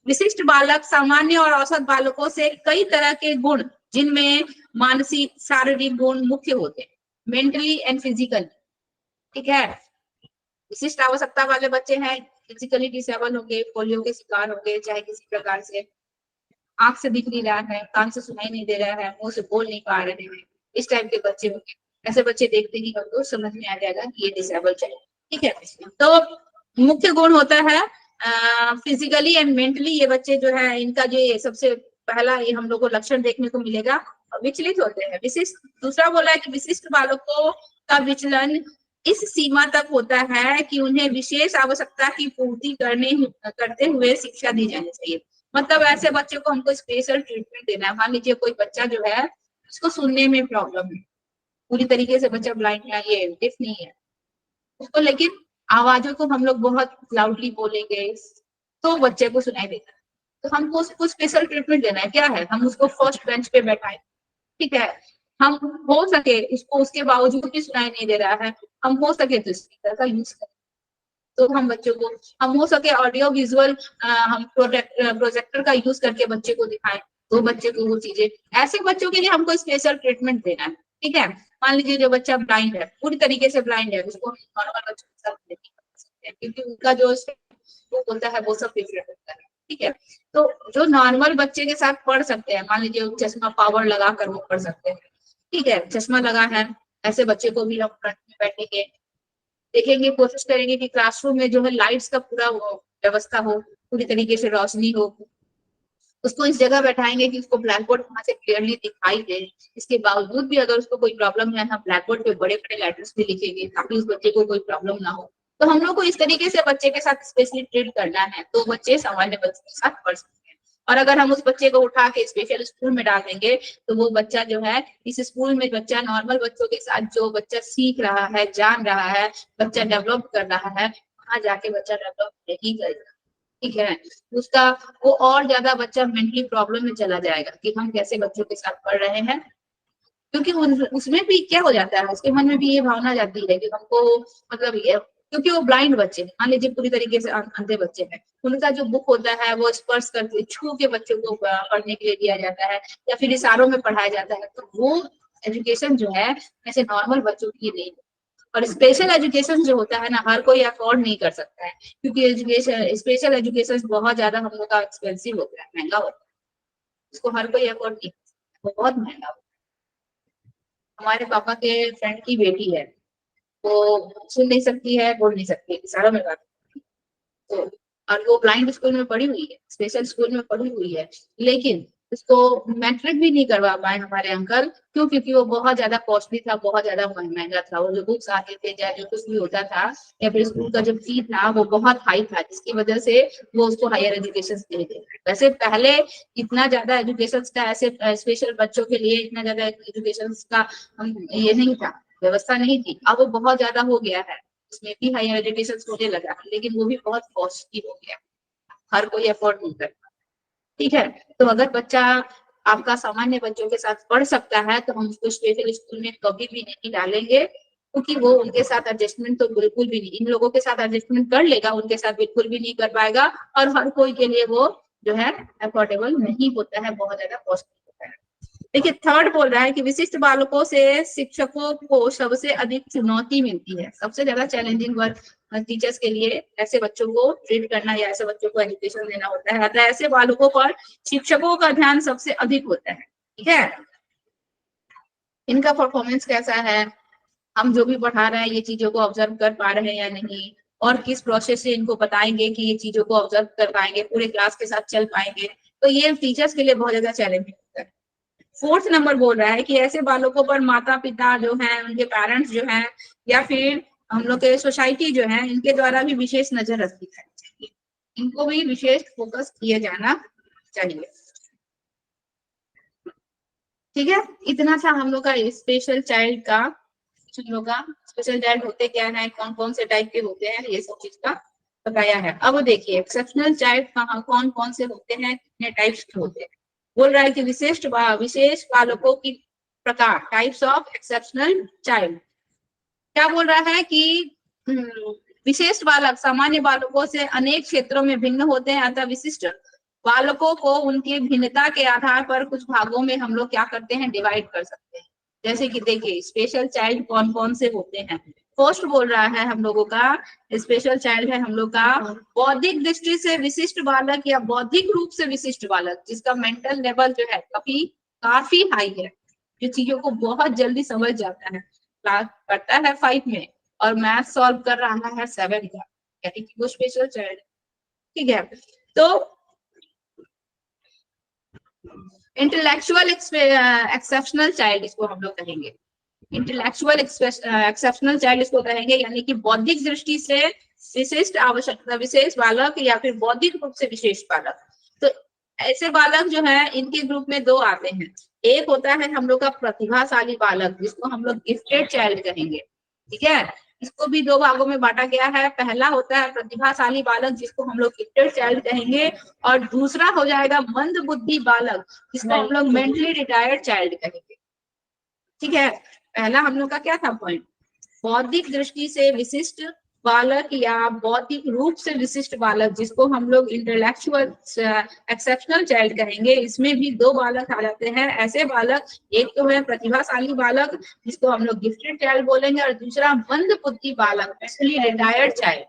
विशिष्ट बालक सामान्य और औसत बालकों से कई तरह के गुण, जिनमें मानसिक शारीरिक गुण मुख्य होते हैं, मेंटली एंड फिजिकल, ठीक है। विशिष्ट आवश्यकता वाले बच्चे हैं, फिजिकली डिसेबल होंगे, पोलियो के शिकार होंगे, चाहे किसी प्रकार से आंख से दिख नहीं रहा है, कान से सुनाई नहीं दे रहा है, मुंह से बोल नहीं पा रहे हैं, इस टाइप के बच्चे होंगे। ऐसे बच्चे देखते ही हमको समझ में आ जाएगा कि ये डिसेबल चाहिए, ठीक है। तो मुख्य गुण होता है फिजिकली एंड मेंटली, ये बच्चे जो है इनका जो ये सबसे पहला ये हम लोग को लक्षण देखने को मिलेगा, विचलित होते हैं। विशिष्ट, दूसरा बोला है कि विशिष्ट बालकों का विचलन इस सीमा तक होता है कि उन्हें विशेष आवश्यकता की पूर्ति करते हुए शिक्षा दी जानी चाहिए। मतलब ऐसे बच्चे को हमको स्पेशल ट्रीटमेंट देना है। मान लीजिए कोई बच्चा जो है उसको सुनने में प्रॉब्लम है, पूरी तरीके से बच्चा ब्लाइंड है, ये डिफ नहीं है उसको, लेकिन आवाजों को हम लोग बहुत लाउडली बोलेंगे तो बच्चे को सुनाई देगा, तो हमको उसको स्पेशल ट्रीटमेंट देना है। क्या है, हम उसको फर्स्ट बेंच पे बैठाएं, ठीक है। हम हो सके उसको उसके बावजूद भी सुनाई नहीं दे रहा है, हम हो सके तो स्पीकर का यूज करें, तो हम बच्चों को, हम हो सके ऑडियो विजुअल हम प्रोजेक्टर का यूज करके बच्चे को दिखाएं, तो बच्चे को वो चीजें, ऐसे बच्चों के लिए हमको स्पेशल ट्रीटमेंट देना है, ठीक है। मान लीजिए जो बच्चा ब्लाइंड है, पूरी तरीके से ब्लाइंड है, उसको नॉर्मल बच्चों के साथ नहीं कर सकते हैं, क्योंकि उनका जो वो होता है वो सब डिफरेंट होता है, ठीक है। तो जो नॉर्मल बच्चे के साथ पढ़ सकते हैं, मान लीजिए चश्मा पावर लगा कर वो पढ़ सकते हैं, ठीक है, चश्मा लगा है, ऐसे बच्चे को भी हम फ्रंट में बैठेंगे, देखेंगे, कोशिश करेंगे कि क्लासरूम में जो है लाइट्स का पूरा व्यवस्था हो, पूरी तरीके से रोशनी हो, उसको इस जगह बैठाएंगे कि उसको ब्लैक बोर्ड वहां से क्लियरली दिखाई दे। इसके बावजूद भी अगर उसको कोई प्रॉब्लम है, हम ब्लैक बोर्ड पे बड़े बड़े लेटर्स भी लिखेंगे ताकि उस बच्चे को कोई प्रॉब्लम ना हो। तो हम लोग को इस तरीके से बच्चे के साथ स्पेशली ट्रीट करना है, तो बच्चे सामान्य बच्चे के साथ पढ़ सकते हैं। और अगर हम उस बच्चे को उठा के स्पेशल स्कूल में डाल देंगे, तो वो बच्चा जो है इस स्कूल में बच्चा नॉर्मल बच्चों के साथ जो बच्चा सीख रहा है, जान रहा है, बच्चा डेवलप कर रहा है, वहां जाके बच्चा डेवलप नहीं करेगा, ठीक है। उसका वो और ज्यादा बच्चा मेंटली प्रॉब्लम में चला जाएगा कि हम कैसे बच्चों के साथ पढ़ रहे हैं, क्योंकि उसमें भी क्या हो जाता है, उसके मन में भी ये भावना जाती है कि हमको, मतलब ये, क्योंकि वो ब्लाइंड बच्चे हैं, मान लीजिए पूरी तरीके से अंधे बच्चे हैं, उनका जो बुक होता है वो स्पर्श करके छू के बच्चों को पढ़ने के लिए दिया जाता है, या फिर इशारों में पढ़ाया जाता है, तो वो एजुकेशन जो है ऐसे नॉर्मल बच्चों की नहीं। और स्पेशल एजुकेशन जो होता है ना, हर कोई अफोर्ड नहीं कर सकता है, क्योंकि एजुकेशन, स्पेशल एजुकेशन बहुत ज्यादा हम लोग का एक्सपेंसिव होता है, महंगा होता है, उसको हर कोई अफोर्ड नहीं कर सकता, वो बहुत महंगा होता है। हमारे पापा के फ्रेंड की बेटी है, वो सुन नहीं सकती है, बोल नहीं सकती है, इशारों में बात करती है। तो और वो ब्लाइंड स्कूल में पढ़ी हुई है, स्पेशल स्कूल में पढ़ी हुई है, लेकिन उसको मैट्रिक भी नहीं करवा पाए हमारे अंकल। क्यों? क्योंकि वो बहुत ज्यादा कॉस्टली था, बहुत ज्यादा महंगा था, वो जो बुक्स आते थे या जो कुछ भी होता था, या फिर स्कूल का जो फी था वो बहुत हाई था, जिसकी वजह से वो उसको हायर एजुकेशन दे थे। वैसे पहले इतना ज्यादा एजुकेशन का, ऐसे स्पेशल बच्चों के लिए इतना ज्यादा एजुकेशन का ये नहीं था, व्यवस्था नहीं थी। अब वो बहुत ज्यादा हो गया है, उसमें भी हायर एजुकेशन होने लगा, लेकिन वो भी बहुत कॉस्टली हो गया, हर कोई अफोर्ड नहीं करता, ठीक है। तो अगर बच्चा आपका सामान्य बच्चों के साथ पढ़ सकता है, तो हम उसको स्पेशल स्कूल में कभी भी नहीं डालेंगे, क्योंकि वो उनके साथ एडजस्टमेंट तो बिल्कुल भी नहीं, इन लोगों के साथ एडजस्टमेंट कर लेगा, उनके साथ बिल्कुल भी नहीं कर पाएगा, और हर कोई के लिए वो जो है अफोर्डेबल नहीं होता है, बहुत ज्यादा कॉस्टली होता है। देखिए थर्ड बोल रहा है कि विशिष्ट बालकों से शिक्षकों को सबसे अधिक चुनौती मिलती है, सबसे ज्यादा चैलेंजिंग वर्क टीचर्स के लिए ऐसे बच्चों को ट्रीट करना या ऐसे बच्चों को एजुकेशन देना होता है, अतः ऐसे बालकों पर शिक्षकों का ध्यान सबसे अधिक होता है, ठीक है। इनका परफॉर्मेंस कैसा है, हम जो भी पढ़ा रहे हैं ये चीजों को ऑब्जर्व कर पा रहे हैं या नहीं, और किस प्रोसेस से इनको बताएंगे कि ये चीजों को ऑब्जर्व कर पाएंगे, पूरे क्लास के साथ चल पाएंगे, तो ये टीचर्स के लिए बहुत ज्यादा चैलेंजिंग होता है। फोर्थ नंबर बोल रहा है कि ऐसे बालकों पर माता पिता जो है, उनके पेरेंट्स जो है, या फिर हम लोग के सोसाइटी जो है, इनके द्वारा भी विशेष नजर रखनी चाहिए, इनको भी विशेष फोकस किया जाना चाहिए, ठीक है। इतना था हम लोग का स्पेशल चाइल्ड का, हम लोग का स्पेशल चाइल्ड होते क्या है, कौन कौन से टाइप के होते हैं, ये सब चीज का बताया है। अब देखिए एक्सेप्शनल चाइल्ड कहाँ कौन कौन से होते हैं, कितने टाइप्स के होते हैं। बोल रहा है कि विशेष बालकों की प्रकार, टाइप्स ऑफ एक्सेप्शनल चाइल्ड। क्या बोल रहा है कि विशिष्ट बालक सामान्य बालकों से अनेक क्षेत्रों में भिन्न होते हैं, अतः विशिष्ट बालकों को उनकी भिन्नता के आधार पर कुछ भागों में हम लोग क्या करते हैं, डिवाइड कर सकते हैं। जैसे कि देखिए स्पेशल चाइल्ड कौन कौन से होते हैं। फर्स्ट बोल रहा है हम लोगों का स्पेशल चाइल्ड है हम लोग का बौद्धिक दृष्टि से विशिष्ट बालक या बौद्धिक रूप से विशिष्ट बालक, जिसका मेंटल लेवल जो है काफी हाई है, जो चीजों को बहुत जल्दी समझ जाता है, क्लास पढ़ता है 5 में और मैथ सॉल्व कर रहा है 7 का, यानी कि वो स्पेशल चाइल्ड। ठीक है, तो इंटेलेक्चुअल एक्सेप्शनल चाइल्ड इसको हम लोग कहेंगे। इंटेलेक्चुअल एक्सेप्शनल चाइल्ड इसको कहेंगे, यानी कि बौद्धिक दृष्टि से विशिष्ट आवश्यकता विशेष बालक या फिर बौद्धिक रूप से विशेष बालक। तो ऐसे बालक जो है इनके ग्रुप में 2 आते हैं। एक होता है हम लोग का प्रतिभाशाली बालक, जिसको हम लोग गिफ्टेड चाइल्ड कहेंगे। ठीक है, इसको भी 2 भागों में बांटा गया है। पहला होता है प्रतिभाशाली बालक, जिसको हम लोग गिफ्टेड चाइल्ड कहेंगे, और दूसरा हो जाएगा मंद बुद्धि बालक, जिसको हम लोग मेंटली रिटायर्ड चाइल्ड कहेंगे। ठीक है, पहला हम लोग का क्या था पॉइंट, बौद्धिक दृष्टि से विशिष्ट बालक या बौद्धिक रूप से विशिष्ट बालक, जिसको हम लोग इंटेलेक्चुअल एक्सेप्शनल चाइल्ड कहेंगे। इसमें भी 2 बालक आ जाते हैं ऐसे बालक, एक तो है प्रतिभाशाली बालक जिसको हम लोग गिफ्टेड चाइल्ड बोलेंगे, और दूसरा मंद बुद्धि बालक एक्चुअली रिटायर्ड चाइल्ड।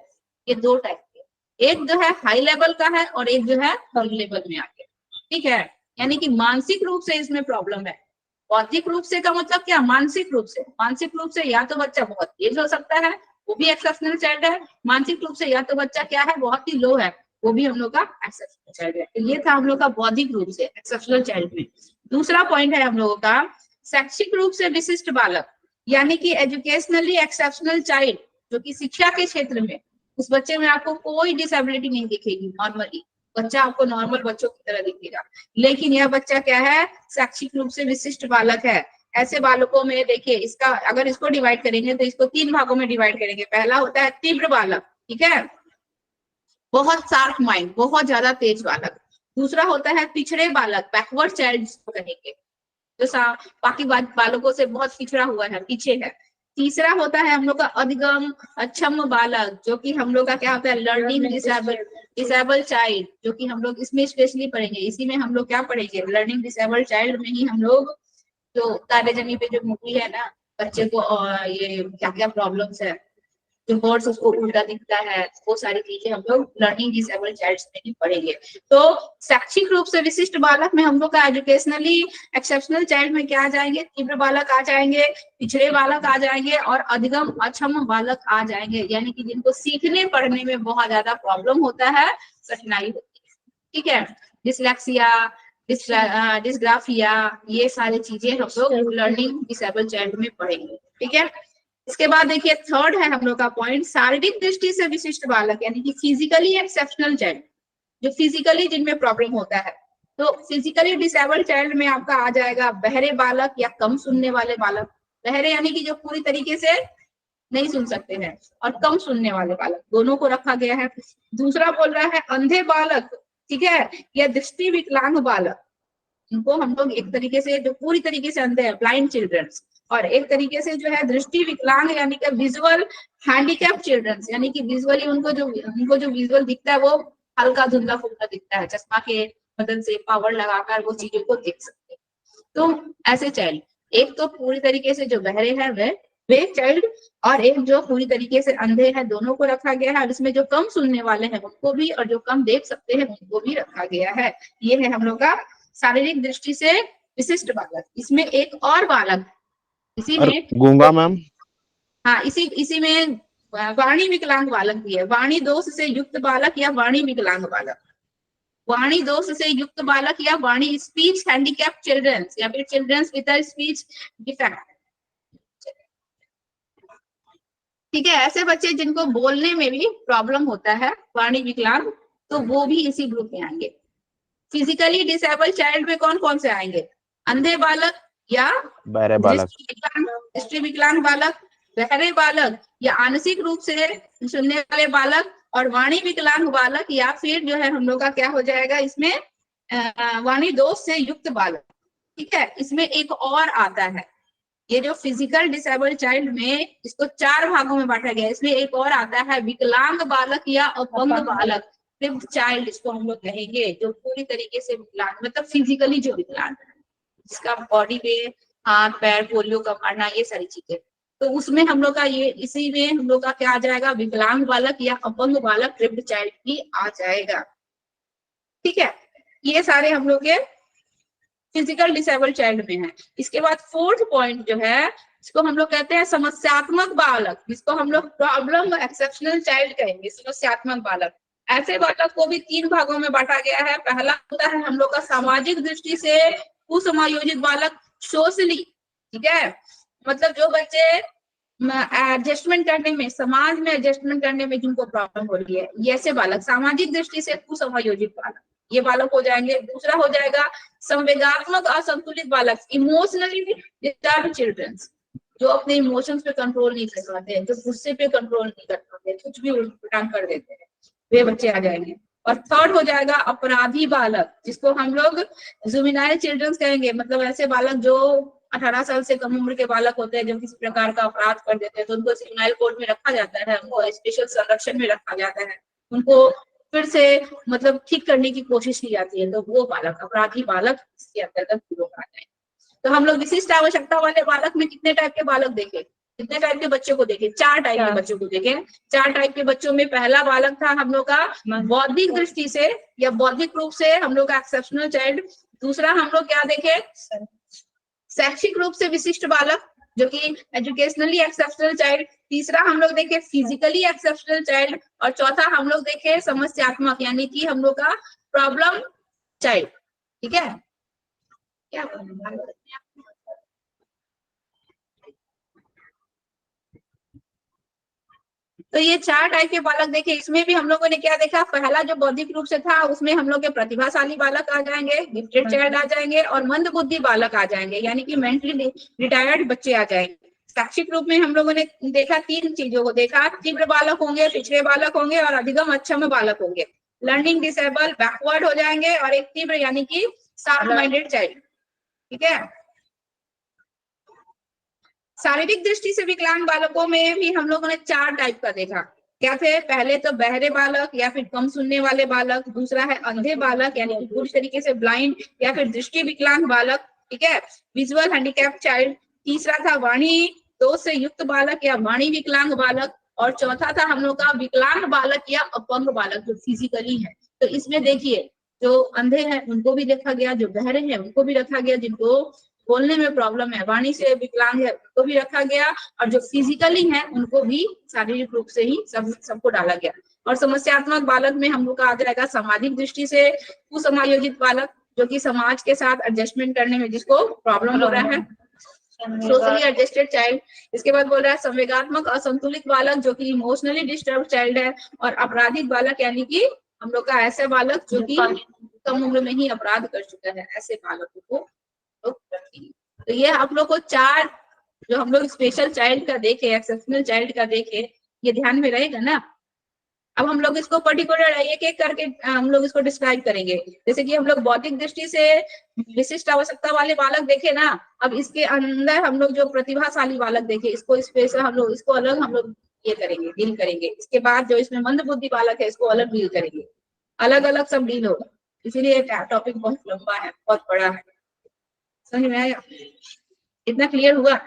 ये 2 टाइप के, एक जो है हाई लेवल का है और एक जो है लो लेवल में आके। ठीक है, यानी कि मानसिक रूप से इसमें प्रॉब्लम है। बौद्धिक रूप से का मतलब क्या, मानसिक रूप से। मानसिक रूप से या तो बच्चा बहुत तेज हो सकता है, वो भी एक्सेप्शनल चाइल्ड है। मानसिक रूप से या तो बच्चा क्या है, बहुत ही लो है, वो भी हम लोग का एक्सेप्शनल चाइल्ड है। तो ये था हम लोग का बौद्धिक रूप से एक्सेप्शनल चाइल्ड में। दूसरा पॉइंट है हम लोगों का शैक्षिक रूप से विशिष्ट बालक, यानी कि एजुकेशनली एक्सेप्शनल चाइल्ड, जो कि शिक्षा के क्षेत्र में उस बच्चे में आपको कोई डिसेबिलिटी नहीं दिखेगी। नॉर्मली बच्चा आपको नॉर्मल बच्चों की तरह दिखेगा, लेकिन यह बच्चा क्या है, शैक्षिक रूप से विशिष्ट बालक है। ऐसे बालकों में देखिए, इसका अगर इसको डिवाइड करेंगे तो इसको 3 भागों में डिवाइड करेंगे। पहला होता है तीव्र बालक, ठीक है, बहुत शार्प माइंड, बहुत ज्यादा तेज बालक। दूसरा होता है पिछड़े बालक, बैकवर्ड चाइल्ड कहेंगे, जो बाकी बालकों से बहुत पिछड़ा हुआ है, पीछे है। तीसरा होता है हम लोग का अधिगम अक्षम बालक, जो कि हम लोग का क्या होता है, लर्निंग डिसेबल चाइल्ड, जो कि हम लोग इसमें स्पेशली पढ़ेंगे। इसी में हम लोग क्या पढ़ेंगे, लर्निंग डिसेबल चाइल्ड में ही हम लोग जो तारे जमी पे जो मूवी है ना, बच्चे को ये क्या क्या प्रॉब्लम्स है, जो वर्ड्स उसको उल्टा दिखता है, वो सारी चीजें हम लोग लर्निंग डिसेबल चाइल्ड में ही पढ़ेंगे। तो शैक्षिक रूप से विशिष्ट बालक में हम लोग का एजुकेशनली एक्सेप्शनल चाइल्ड में क्या आ जाएंगे, तीव्र बालक आ जाएंगे, पिछड़े बालक आ जाएंगे और अधिगम अक्षम बालक आ जाएंगे, यानी कि जिनको सीखने पढ़ने में बहुत ज्यादा प्रॉब्लम होता है, कठिनाई होती है। ठीक है, डिसलेक्सिया, डिस्ग्राफिया, ये सारी चीजें हम लोग लर्निंग डिसेबल चाइल्ड में पढ़ेंगे। ठीक है, इसके बाद देखिए थर्ड है हम लोग का पॉइंट शारीरिक दृष्टि से विशिष्ट बालक, यानी कि फिजिकली एक्सेप्शनल चाइल्ड, जो फिजिकली जिनमें प्रॉब्लम होता है। तो फिजिकली डिसेबल्ड चाइल्ड में आपका आ जाएगा बहरे बालक या कम सुनने वाले बालक। बहरे यानी कि जो पूरी तरीके से नहीं सुन सकते हैं, और कम सुनने वाले बालक, दोनों को रखा गया है। दूसरा बोल रहा है अंधे बालक, ठीक है, या दृष्टि विकलांग बालक, इनको हम लोग एक तरीके से जो पूरी तरीके से अंधे हैं, ब्लाइंड चिल्ड्रंस, और एक तरीके से जो है दृष्टि विकलांग यानी कि विजुअल हैंडीकैप चिल्ड्रंस, यानी कि विजुअली उनको जो विजुअल दिखता है वो हल्का धुंधला फुल्का दिखता है, चश्मा के मदद से पावर लगाकर वो चीजों को देख सकते हैं। तो ऐसे चाइल्ड, एक तो पूरी तरीके से जो बहरे हैं वे चाइल्ड, और एक जो पूरी तरीके से अंधे हैं, दोनों को रखा गया है। इसमें जो कम सुनने वाले हैं उनको भी, और जो कम देख सकते हैं उनको भी रखा गया है। ये है हम लोग का शारीरिक दृष्टि से विशिष्ट बालक। इसमें एक और बालक इसी में गूंगा मैम, हाँ, इसी में वाणी विकलांग बालक भी है। वाणी दोष से युक्त बालक या वाणी विकलांग बालक, वाणी दोष से युक्त बालक या वाणी स्पीच हैंडीकैप चिल्ड्रंस, या फिर चिल्ड्रंस विद स्पीच डिफेक्ट। ठीक है, ऐसे बच्चे जिनको बोलने में भी प्रॉब्लम होता है, वाणी विकलांग, तो वो भी इसी ग्रुप में आएंगे। फिजिकली डिसेबल चाइल्ड में कौन कौन से आएंगे, अंधे बालक या बहरे बालक, दृष्टि विकलांग बालक, बहरे बालक या आंशिक रूप से सुनने वाले बालक, और वाणी विकलांग बालक, या फिर जो है हम लोग का क्या हो जाएगा इसमें वाणी दोष से युक्त बालक। ठीक है, इसमें एक और आता है, ये जो फिजिकल डिसेबल्ड चाइल्ड में इसको 4 भागों में बांटा गया है। इसमें एक और आता है विकलांग बालक या अपंग बालक, क्रिप्ट चाइल्ड इसको हम लोग कहेंगे, जो पूरी तरीके से विकलांग मतलब फिजिकली जो विकलांग है, जिसका बॉडी पे हाथ पैर पोलियो का मारना ये सारी चीजें, तो उसमें हम लोग का ये इसी में हम लोग का क्या आ जाएगा, विकलांग बालक या अपंग बालक क्रिप्ट चाइल्ड भी आ जाएगा। ठीक है, ये सारे हम लोग के फिजिकल डिसेबल्ड चाइल्ड में है। इसके बाद 4th पॉइंट जो है, इसको हम लोग कहते हैं समस्यात्मक बालक, जिसको हम लोग प्रॉब्लम एक्सेप्शनल चाइल्ड कहेंगे, समस्यात्मक बालक। ऐसे बालक को भी 3 भागों में बांटा गया है। पहला होता है हम लोग का सामाजिक दृष्टि से कुसमायोजित बालक, सोशली, ठीक है, मतलब जो बच्चे एडजस्टमेंट करने में, समाज में एडजस्टमेंट करने में जिनको प्रॉब्लम हो रही है, ये ऐसे बालक सामाजिक दृष्टि से कुसमायोजित बालक, ये बालक हो जाएंगे। दूसरा हो जाएगा संवेगात्मक असंतुलित बालक, इमोशनली डिस्टर्ब्ड चिल्ड्रंस, जो अपने इमोशंस पे कंट्रोल नहीं कर पाते हैं, जो गुस्से पे कंट्रोल नहीं कर पाते, कुछ भी उल्टा कर देते हैं, वे बच्चे आ जाएंगे। और थर्ड हो जाएगा अपराधी बालक, जिसको हम लोग जुवेनाइल चिल्ड्रंस कहेंगे, मतलब ऐसे बालक जो 18 साल से कम उम्र के बालक होते हैं, जो किसी प्रकार का अपराध कर देते हैं, तो उनको जुवेनाइल कोर्ट में रखा जाता है, उनको स्पेशल संरक्षण में रखा जाता है, उनको फिर से मतलब ठीक करने की कोशिश की जाती है, तो वो बालक अपराधी बालक इसके अंतर्गत लोग आ जाएंगे। तो हम लोग विशिष्ट आवश्यकता वाले बालक में कितने टाइप के बालक देखे, कितने टाइप के बच्चों को देखे, 4 टाइप के बच्चों को देखे। 4 टाइप के बच्चों में पहला बालक था हम लोग का बौद्धिक दृष्टि से या बौद्धिक रूप से हम लोग का एक्सेप्शनल चाइल्ड। दूसरा हम लोग क्या देखे, शैक्षिक रूप से विशिष्ट बालक, जो कि एजुकेशनली एक्सेप्शनल चाइल्ड। तीसरा हम लोग देखे फिजिकली एक्सेप्शनल चाइल्ड। और चौथा हम लोग देखे समस्यात्मक, यानी कि हम लोग का प्रॉब्लम चाइल्ड। ठीक है, क्या तो ये 4 टाइप के बालक देखे। इसमें भी हम लोगों ने क्या देखा, पहला जो बौद्धिक रूप से था उसमें हम लोग के प्रतिभाशाली बालक आ जाएंगे, गिफ्टेड चाइल्ड आ जाएंगे, और मंद बुद्धि बालक आ जाएंगे, यानी कि मेंटली रिटायर्ड बच्चे आ जाएंगे। शैक्षिक रूप में हम लोगों ने देखा 3 चीजों को देखा, तीव्र बालक होंगे, पिछड़े बालक होंगे, और अधिगम अक्षम बालक होंगे। लर्निंग डिसेबल बैकवर्ड हो जाएंगे, और एक तीव्र यानी कि शार्प माइंडेड चाइल्ड। ठीक है, शारीरिक दृष्टि से विकलांग बालकों में भी हम लोगों ने 4 टाइप का देखा। क्या थे, पहले तो बहरे बालक या फिर कम सुनने वाले बालक, दूसरा है अंधे बालक यानी कि पूरी तरीके से ब्लाइंड या फिर दृष्टि विकलांग बालक, ठीक है, विजुअल हैंडीकैप चाइल्ड। तीसरा था वाणी दोष से युक्त बालक या वाणी विकलांग बालक। और चौथा था हम लोग का विकलांग बालक या अपंग बालक, जो फिजिकली है। तो इसमें देखिए, जो अंधे हैं उनको भी देखा गया, जो बहरे हैं उनको भी रखा गया, जिनको बोलने में प्रॉब्लम है, वाणी से विकलांग है उनको भी रखा गया, और जो फिजिकली है उनको भी शारीरिक रूप से ही सबको डाला गया। और समस्यात्मक बालक में हम लोग का आ जाएगा सामाजिक दृष्टि से कुसमायोजित बालक, जो कि समाज के साथ एडजस्टमेंट करने में जिसको प्रॉब्लम हो रहा है, सोशली एडजस्टेड चाइल्ड। इसके बाद बोल रहा है संवेगात्मक असंतुलित बालक, जो कि इमोशनली डिस्टर्ब चाइल्ड है। और आपराधिक बालक यानी कि हम लोग का ऐसे बालक जो कि कम उम्र में ही अपराध कर चुका है, ऐसे बालकों को लोग रखते हैं। तो ये आप लोग को 4 जो हम लोग स्पेशल चाइल्ड का देखे, एक्सेप्शनल चाइल्ड का देखे, ये ध्यान में रहेगा ना। अब हम लोग इसको पर्टिकुलर एक एक करके हम लोग इसको डिस्क्राइब करेंगे। जैसे कि हम लोग बौद्धिक दृष्टि से विशिष्ट आवश्यकता वाले बालक देखे ना, अब इसके अंदर हम लोग जो प्रतिभाशाली बालक देखे, इसको स्पेशल हम लोग इसको अलग हम लोग ये करेंगे, डील करेंगे। इसके बाद जो इसमें मंद बुद्धि बालक है इसको अलग डील करेंगे, अलग अलग सब डील होगा। इसीलिए टॉपिक बहुत लंबा है, बहुत बड़ा है। समझ में आया? इतना क्लियर हुआ?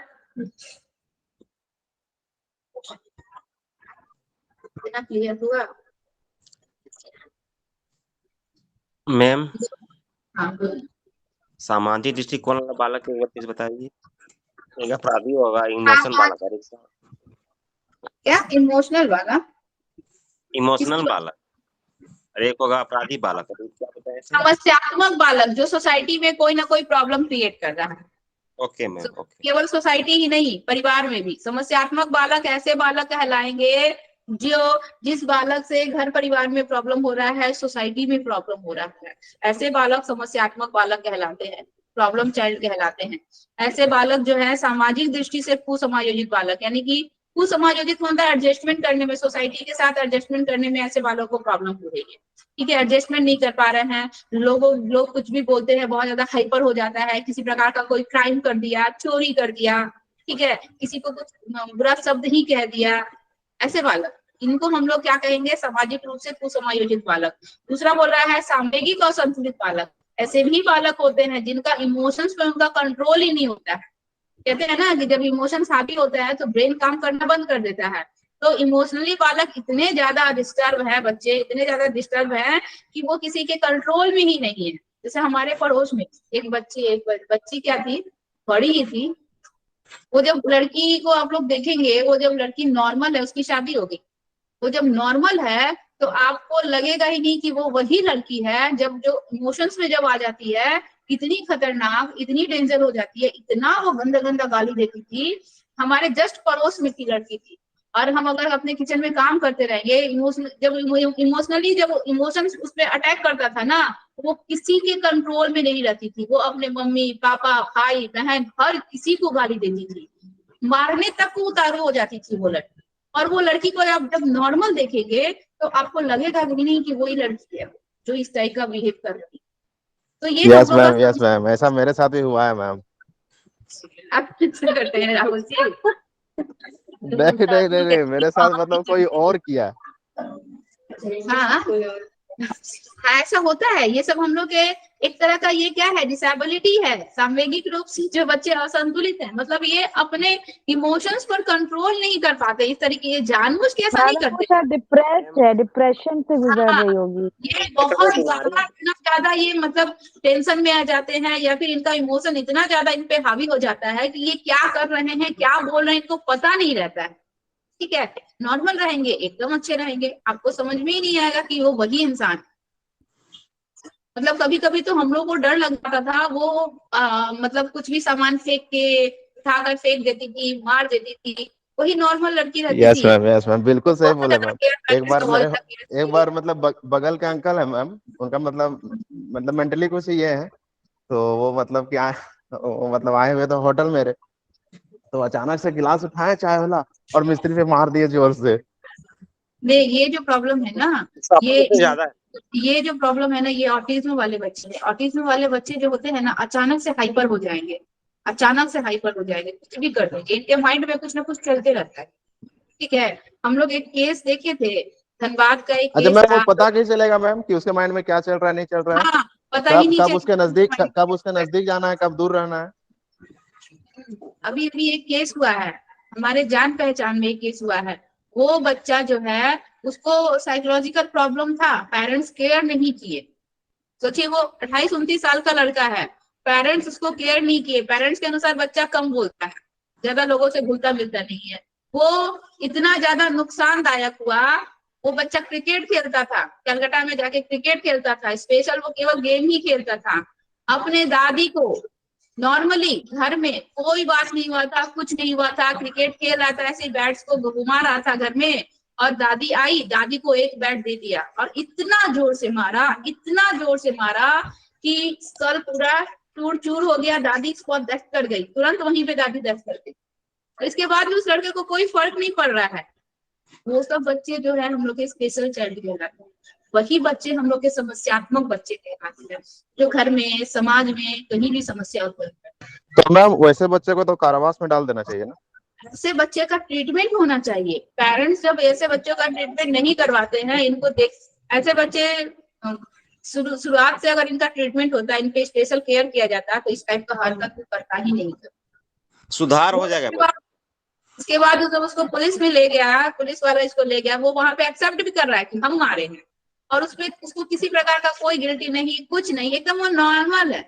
इतना क्लियर हुआ? मैम हाँ, सामाजिक दृष्टिकोण वाला बालक एक बार प्लीज बताइए। एक अपराधी होगा, इमोशन बालक है, क्या इमोशनल वाला? इमोशनल बालक, और एक होगा अपराधी बालक। क्या बताया? समस्यात्मक बालक, जो सोसाइटी में कोई ना कोई प्रॉब्लम क्रिएट कर रहा है। Okay ma'am, okay. केवल सोसाइटी ही नहीं, परिवार में भी। समस्यात्मक बालक ऐसे बालक कहलाएंगे जो जिस बालक से घर परिवार में प्रॉब्लम हो रहा है, सोसाइटी में प्रॉब्लम हो रहा है, ऐसे बालक समस्यात्मक बालक कहलाते हैं, प्रॉब्लम चाइल्ड कहलाते हैं। ऐसे बालक जो है सामाजिक दृष्टि से कुसमायोजित बालक, यानी कि कुसमायोजित मतलब एडजस्टमेंट करने में, सोसाइटी के साथ एडजस्टमेंट करने में ऐसे वालों को प्रॉब्लम हो रही है। ठीक है, एडजस्टमेंट नहीं कर पा रहे हैं, लोग कुछ भी बोलते हैं, बहुत ज्यादा हाइपर हो जाता है, किसी प्रकार का कोई क्राइम कर दिया, चोरी कर दिया, ठीक है, किसी को कुछ बुरा शब्द ही कह दिया, ऐसे बालक, इनको हम लोग क्या कहेंगे, सामाजिक रूप से कुसमायोजित बालक। दूसरा बोल रहा है सामवेगिक और संतुलित बालक। ऐसे भी बालक होते हैं जिनका इमोशंस पे उनका कंट्रोल ही नहीं होता है। कहते हैं ना कि जब इमोशंस हावी होता है तो ब्रेन काम करना बंद कर देता है। तो इमोशनली बालक इतने ज्यादा डिस्टर्ब है, बच्चे इतने ज्यादा डिस्टर्ब है कि वो किसी के कंट्रोल में ही नहीं है। जैसे हमारे पड़ोस में एक बच्ची क्या थी, बड़ी ही थी, वो जब लड़की को आप लोग देखेंगे, वो जब लड़की नॉर्मल है, उसकी शादी होगी, वो जब नॉर्मल है तो आपको लगेगा ही नहीं कि वो वही लड़की है। जब जो इमोशंस में जब आ जाती है, इतनी खतरनाक, इतनी डेंजर हो जाती है, इतना वो गंदा गंदा गाली देती थी। हमारे जस्ट पड़ोस में की लड़की थी, और हम अगर अपने किचन में काम करते रहेंगे, इमोशनली जब इमोशंस उस पर अटैक करता था ना, वो किसी के कंट्रोल में नहीं रहती थी। वो अपने मम्मी पापा भाई बहन हर किसी को गाली देती थी, मारने तक को उतारू हो जाती थी वो लड़की। और वो लड़की को आप जब नॉर्मल देखेंगे तो आपको लगेगा भी नहीं कि वही लड़की है जो इस टाइप का बिहेव कर रही है। तो ये हम यस लोग मैम, का, यस मैम, ऐसा मेरे साथ भी हुआ है मैम। आप किससे करते हैं राहुल जी? नहीं नहीं नहीं नहीं, मेरे साथ मतलब कोई और किया। हाँ, हाँ, ऐसा होता है। ये सब हम लोग के एक तरह का ये क्या है, डिसेबिलिटी है। सामवेगिक रूप से जो बच्चे असंतुलित हैं, मतलब ये अपने इमोशंस पर कंट्रोल नहीं कर पाते। इस तरीके ये जानबूझ के ऐसा नहीं मैडम वो करते। शायद डिप्रेस्ड है, डिप्रेशन से गुजर हाँ, रही होगी। ये बहुत ज्यादा, इतना ज्यादा ये मतलब टेंशन में आ जाते हैं, या फिर इनका इमोशन इतना ज्यादा इन पे हावी हो जाता है कि ये क्या कर रहे हैं, क्या बोल रहे हैं, इनको पता नहीं रहता है। ठीक है, नॉर्मल रहेंगे, एकदम अच्छे रहेंगे, आपको समझ में ही नहीं आएगा कि वो वही इंसान। मतलब कभी कभी तो हम लोग को डर लग जाता था, वो मतलब कुछ भी सामान फेंक के, उठाकर फेंक देती थी, मार देती थी, वही नॉर्मल लड़की रहती यस थी। मैम, यस मैम, बिल्कुल सही बहुत बोले ज्यादा मैम। केयर एक करते थे, बार बहुत मेरे ज्यादा केयर एक बार मतलब बगल के अंकल है मैम, उनका मतलब मेंटली कुछ ये है। तो वो मतलब क्या, वो मतलब आए हुए तो होटल मेरे, तो अचानक से गिलास उठाए चाय वाला और मिस्त्री पे मार दिए जोर से। ये जो प्रॉब्लम है ना, ये से ज्यादा है। ये जो प्रॉब्लम है ना, ये ऑटिज्म वाले बच्चे हैं। ऑटिज्म वाले बच्चे जो होते हैं ना, अचानक से हाइपर हो जाएंगे, अचानक से हाइपर हो जाएंगे, कुछ भी कर देंगे, इनके माइंड में कुछ ना कुछ चलते रहता है। ठीक है, हम लोग एक केस देखे थे, धनबाद का एक अच्छा केस मैम, वो था। पता कैसे चलेगा मैम कि उसके माइंड में क्या चल रहा है, नहीं चल रहा है? हाँ, पता ही कब नहीं कब उसके नजदीक, चला। कब उसके नजदीक जाना है, कब दूर रहना है? अभी अभी एक केस हुआ है, हमारे जान पहचान में एक केस हुआ है। वो बच्चा जो है, उसको साइकोलॉजिकल प्रॉब्लम था, पेरेंट्स केयर नहीं किए। सोचिए, वो 28-29 साल का लड़का है, पेरेंट्स उसको केयर नहीं किए। पेरेंट्स के अनुसार बच्चा कम बोलता है, ज्यादा लोगों से घुलता मिलता नहीं है। वो इतना ज्यादा नुकसानदायक हुआ। वो बच्चा क्रिकेट खेलता था, कलकत्ता में जाके क्रिकेट खेलता था, स्पेशल वो केवल गेम ही खेलता था। अपने दादी को नॉर्मली घर में कोई बात नहीं हुआ था, कुछ नहीं हुआ था, क्रिकेट खेल रहा था, ऐसे बैट्स को घुमा रहा था घर में, और दादी आई, दादी को एक बैट दे दिया, और इतना जोर से मारा, इतना जोर से मारा कि सर पूरा चूर चूर हो गया। दादी स्पॉट डेथ कर गई, तुरंत वहीं पे दादी डेथ कर गई। और इसके बाद भी उस लड़के को कोई फर्क नहीं पड़ रहा है। वो सब बच्चे जो है हम लोग के स्पेशल चाइल्ड कहलाते हैं। वही बच्चे हम लोग के समस्यात्मक बच्चे कहलाते हैं, जो घर में, समाज में कहीं भी समस्या उत्पन्न करते हैं। तो मैम वैसे बच्चे को तो कारावास में डाल देना चाहिए ना? ऐसे बच्चे का ट्रीटमेंट होना चाहिए। पेरेंट्स जब ऐसे बच्चों का ट्रीटमेंट नहीं करवाते हैं, इनको देख, ऐसे बच्चे शुरुआत से अगर इनका ट्रीटमेंट होता है, इनके स्पेशल केयर किया जाता है, तो इस टाइप का हरकत करता ही नहीं। सुधार हो जाएगा। उसके बाद जब उसको पुलिस में ले गया, पुलिस वाला इसको ले गया, वो वहां पे एक्सेप्ट भी कर रहा है कि हम मारे हैं, और उसपे उसको किसी प्रकार का कोई गिल्टी नहीं, कुछ नहीं, एकदम वो नॉर्मल है।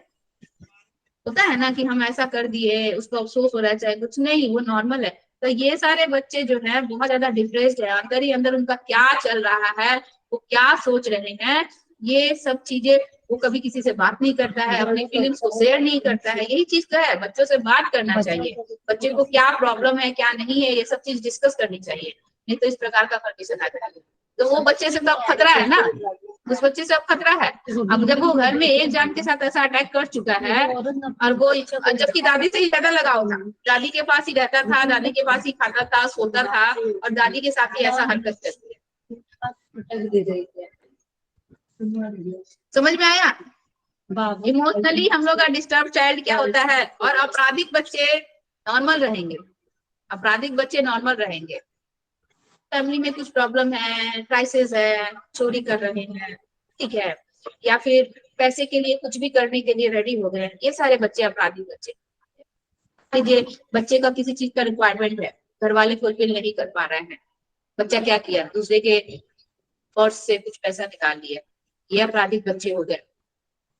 होता है ना कि हम ऐसा कर दिए, उसको अफसोस हो रहा है, चाहे कुछ नहीं, वो नॉर्मल है। तो ये सारे बच्चे जो है बहुत ज्यादा डिप्रेस्ड है, अंदर ही अंदर उनका क्या चल रहा है, वो क्या सोच रहे हैं, ये सब चीजें। वो कभी किसी से बात नहीं करता है, अपनी फीलिंग्स को शेयर नहीं करता है। यही चीज तो है, बच्चों से बात करना चाहिए, बच्चे को क्या प्रॉब्लम है क्या नहीं है, ये सब चीज डिस्कस करनी चाहिए, नहीं तो इस प्रकार का कंडीशन आ जाएगा। तो वो बच्चे से तो खतरा है ना, उस बच्चे से अब खतरा है। अब जब वो घर में एक जान के साथ ऐसा अटैक कर चुका है, और वो जबकि दादी से ही ज्यादा लगाव था, दादी के पास ही रहता था, दादी के पास ही खाता था, सोता था, और दादी के साथ ही ऐसा हरकत करती है। समझ में आया? इमोशनली हम लोग का डिस्टर्ब चाइल्ड क्या होता है, और आपराधिक बच्चे नॉर्मल रहेंगे, आपराधिक बच्चे नॉर्मल रहेंगे। फैमिली में कुछ प्रॉब्लम है, क्राइसिस है, चोरी कर रहे हैं, ठीक है, या फिर पैसे के लिए कुछ भी करने के लिए रेडी हो गए, ये सारे बच्चे अपराधी बच्चे। लीजिए बच्चे का किसी चीज का रिक्वायरमेंट है, घर वाले फुलफिल नहीं कर पा रहे हैं, बच्चा क्या किया, दूसरे के पर्स से कुछ पैसा निकाल लिया, ये आपराधिक बच्चे हो गए।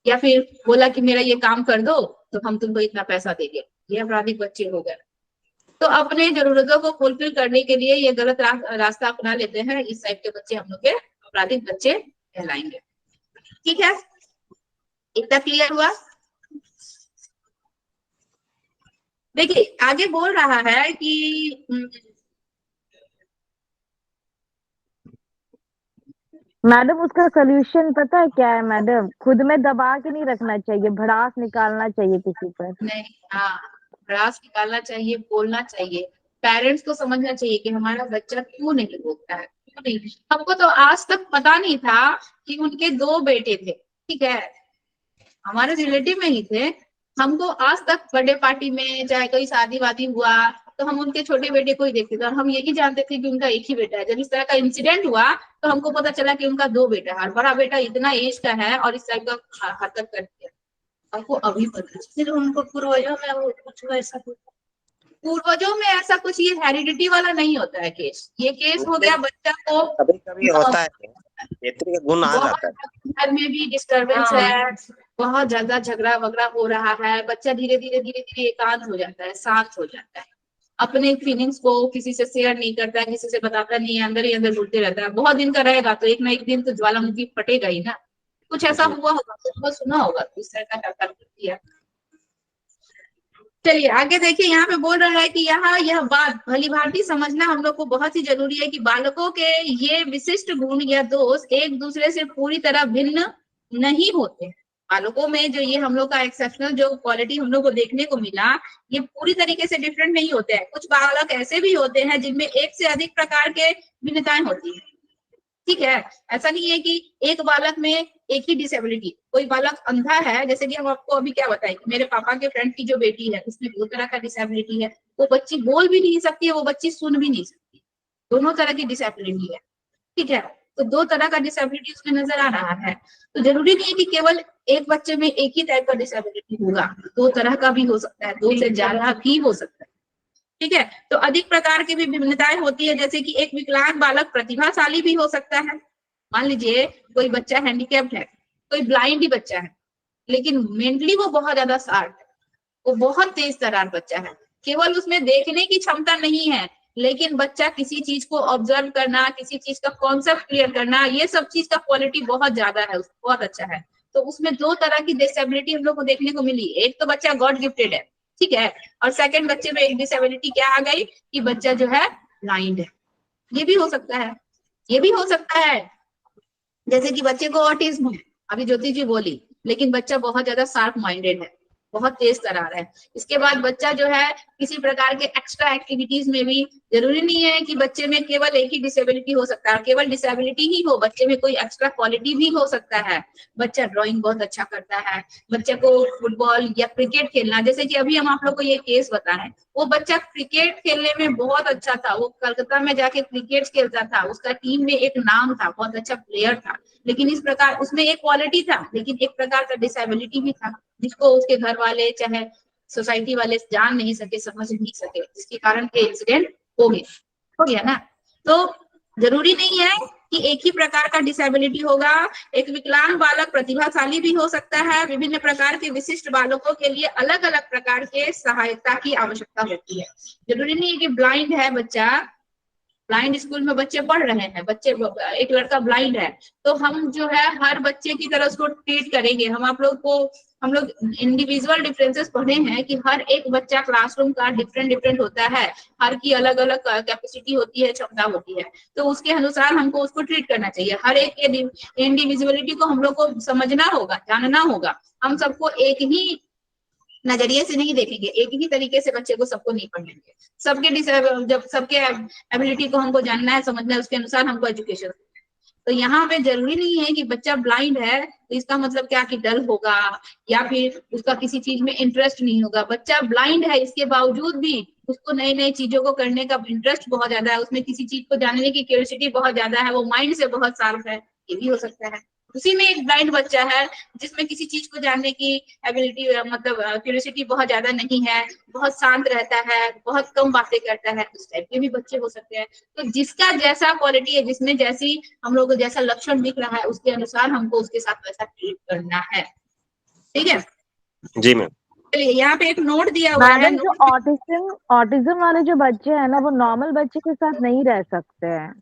या फिर बोला कि मेरा ये काम कर दो तो हम तुमको इतना पैसा देंगे, ये आपराधिक बच्चे हो गए। तो अपने जरूरतों को फुलफिल करने के लिए ये गलत रास्ता अपना लेते हैं, इस टाइप के बच्चे हम लोग के आपराधिक बच्चे कहलाएंगे। ठीक है, इतना क्लियर हुआ? देखिए आगे बोल रहा है कि मैडम उसका सोल्यूशन पता है क्या है मैडम? खुद में दबा के नहीं रखना चाहिए, भड़ास निकालना चाहिए किसी पर। नहीं, हाँ, भड़ास निकालना चाहिए, बोलना चाहिए, पेरेंट्स को समझना चाहिए कि हमारा बच्चा क्यों नहीं बोलता है, क्यों नहीं। हमको तो आज तक पता नहीं था कि उनके 2 बेटे थे, ठीक है, हमारे रिलेटिव में ही थे। हमको आज तक बर्थडे पार्टी में चाहे कोई शादी वादी हुआ तो हम उनके छोटे बेटे को ही देखते थे, और हम यही जानते थे कि उनका एक ही बेटा है। जब इस तरह का इंसिडेंट हुआ तो हमको पता चला कि उनका 2 बेटा है, और बड़ा बेटा इतना एज का है और इस टाइप का हरकत करती है। आपको अभी पता चला उनको पूर्वजों में ऐसा कुछ ये हेरिडिटी वाला नहीं होता है केस। ये केस हो गया बच्चा को कभी कभी होता है, बेहतरी का गुण आ जाता है। घर में भी डिस्टर्बेंस है, बहुत ज्यादा झगड़ा वगड़ा हो रहा है, बच्चा धीरे धीरे एकांत हो जाता है, शांत हो जाता है, अपने फीलिंग्स को किसी से शेयर नहीं करता है, किसी से बताता नहीं है, अंदर ही अंदर घुलते रहता है। बहुत दिन का रहेगा तो एक ना एक दिन तो ज्वालामुखी फटेगा ही ना। कुछ ऐसा हुआ होगा, तो सुना होगा, तो इस तरह का हरकत होती है। चलिए आगे देखिए, यहाँ पे बोल रहा है कि यहाँ यह बात भली भांति समझना हम लोग को बहुत ही जरूरी है कि बालकों के ये विशिष्ट गुण या दोष एक दूसरे से पूरी तरह भिन्न नहीं होते। बालकों में जो ये हम लोग का एक्सेप्शनल जो क्वालिटी हम लोग को देखने को मिला, ये पूरी तरीके से डिफरेंट नहीं होते हैं। कुछ बालक ऐसे भी होते हैं जिनमें एक से अधिक प्रकार के भिन्नताएं होती है, ठीक है। ऐसा नहीं है कि एक बालक में एक ही डिसेबिलिटी, कोई बालक अंधा है, जैसे कि हम आपको अभी क्या बताएं कि मेरे पापा के फ्रेंड की जो बेटी है उसमें 2 तरह का डिसेबिलिटी है, वो बच्ची बोल भी नहीं सकती है, वो बच्ची सुन भी नहीं सकती, दोनों तरह की डिसेबिलिटी है, ठीक है। तो 2 तरह का डिसेबिलिटी उसमें नजर आ रहा है। तो जरूरी नहीं है कि केवल एक बच्चे में एक ही टाइप का डिसेबिलिटी होगा, 2 तरह का भी हो सकता है, 2 से ज्यादा भी हो सकता है, ठीक है। तो अधिक प्रकार की भी भिन्नताएं होती है, जैसे कि एक विकलांग बालक प्रतिभाशाली भी हो सकता है। मान लीजिए कोई बच्चा हैंडीकैप्ड है, कोई ब्लाइंड ही बच्चा है, लेकिन मेंटली वो बहुत ज्यादा शार्प है, वो बहुत तेज तर्रार बच्चा है, केवल उसमें देखने की क्षमता नहीं है, लेकिन बच्चा किसी चीज को ऑब्जर्व करना, किसी चीज का कॉन्सेप्ट क्लियर करना, ये सब चीज का क्वालिटी बहुत ज्यादा है, बहुत अच्छा है। तो उसमें 2 तरह की डिसेबिलिटी हम लोग को देखने को मिली। एक तो बच्चा गॉड गिफ्टेड है, ठीक है, और सेकंड बच्चे में एक डिसेबिलिटी क्या आ गई कि बच्चा जो है ब्लाइंड है। ये भी हो सकता है, ये भी हो सकता है, जैसे कि बच्चे को ऑटिज्म है, अभी ज्योति जी बोली, लेकिन बच्चा बहुत ज्यादा शार्प माइंडेड है, बहुत तेज तर्रार है। इसके बाद बच्चा जो है किसी प्रकार के एक्स्ट्रा एक्टिविटीज में भी, जरूरी नहीं है कि बच्चे में केवल एक ही डिसेबिलिटी हो सकता है, केवल डिसेबिलिटी ही हो, बच्चे में कोई एक्स्ट्रा क्वालिटी भी हो सकता है। बच्चा ड्राइंग बहुत अच्छा करता है, बच्चे को फुटबॉल या क्रिकेट खेलना, जैसे कि अभी हम आप लोग को ये केस बताएं, वो बच्चा क्रिकेट खेलने में बहुत अच्छा था, वो कलकत्ता में जाके क्रिकेट खेलता था, उसका टीम में एक नाम था, बहुत अच्छा प्लेयर था, लेकिन इस प्रकार उसमें एक क्वालिटी था, लेकिन एक प्रकार का डिसेबिलिटी भी था, जिसको उसके घर वाले चाहे सोसाइटी वाले जान नहीं सके, समझ नहीं सके, जिसके कारण के इंसिडेंट हो गया ना। तो जरूरी नहीं है कि एक ही प्रकार का डिसेबिलिटी होगा। एक विकलांग बालक प्रतिभाशाली भी हो सकता है। विभिन्न प्रकार के विशिष्ट बालकों के लिए अलग अलग प्रकार के सहायता की आवश्यकता होती है। जरूरी नहीं है कि ब्लाइंड है बच्चा, ब्लाइंड स्कूल में बच्चे पढ़ रहे हैं, बच्चे एक लड़का ब्लाइंड है, तो हम जो है हर बच्चे की तरह उसको ट्रीट करेंगे, हम आप लोग को हम लोग इंडिविजुअल डिफरेंसेस पढ़े हैं कि हर एक बच्चा क्लासरूम का डिफरेंट होता है, हर की अलग अलग कैपेसिटी होती है, क्षमता होती है, तो उसके अनुसार हमको उसको ट्रीट करना चाहिए। हर एक के इंडिविजुअलिटी को हम लोग को समझना होगा, जानना होगा। हम सबको एक ही नजरिए से नहीं देखेंगे, एक ही तरीके से बच्चे को सबको नहीं पढ़ेंगे। सबके जब सबके एबिलिटी को हमको जानना है, समझना है, उसके अनुसार हमको एजुकेशन। तो यहाँ पे जरूरी नहीं है कि बच्चा ब्लाइंड है तो इसका मतलब क्या कि डल होगा या फिर उसका किसी चीज में इंटरेस्ट नहीं होगा। बच्चा ब्लाइंड है, इसके बावजूद भी उसको नई नई चीजों को करने का इंटरेस्ट बहुत ज्यादा है, उसमें किसी चीज को जानने की क्यूरियोसिटी बहुत ज्यादा है, वो माइंड से बहुत शार्प है, ये भी हो सकता है। उसी में एक ब्लाइंड बच्चा है जिसमें किसी चीज को जानने की एबिलिटी मतलब क्यूरियोसिटी बहुत ज्यादा नहीं है, बहुत शांत रहता है, बहुत कम बातें करता है, उस टाइप के भी बच्चे हो सकते हैं। तो जिसका जैसा क्वालिटी है, जिसमें जैसी हम लोग को जैसा लक्षण दिख रहा है, उसके अनुसार हमको उसके साथ वैसा ट्रीट करना है। ठीक है जी मैम। चलिए यहाँ पे एक नोट दिया हुआ है। मैडम जो ऑटिज्म वाले जो बच्चे हैं ना, वो नॉर्मल बच्चे के साथ नहीं रह सकते हैं।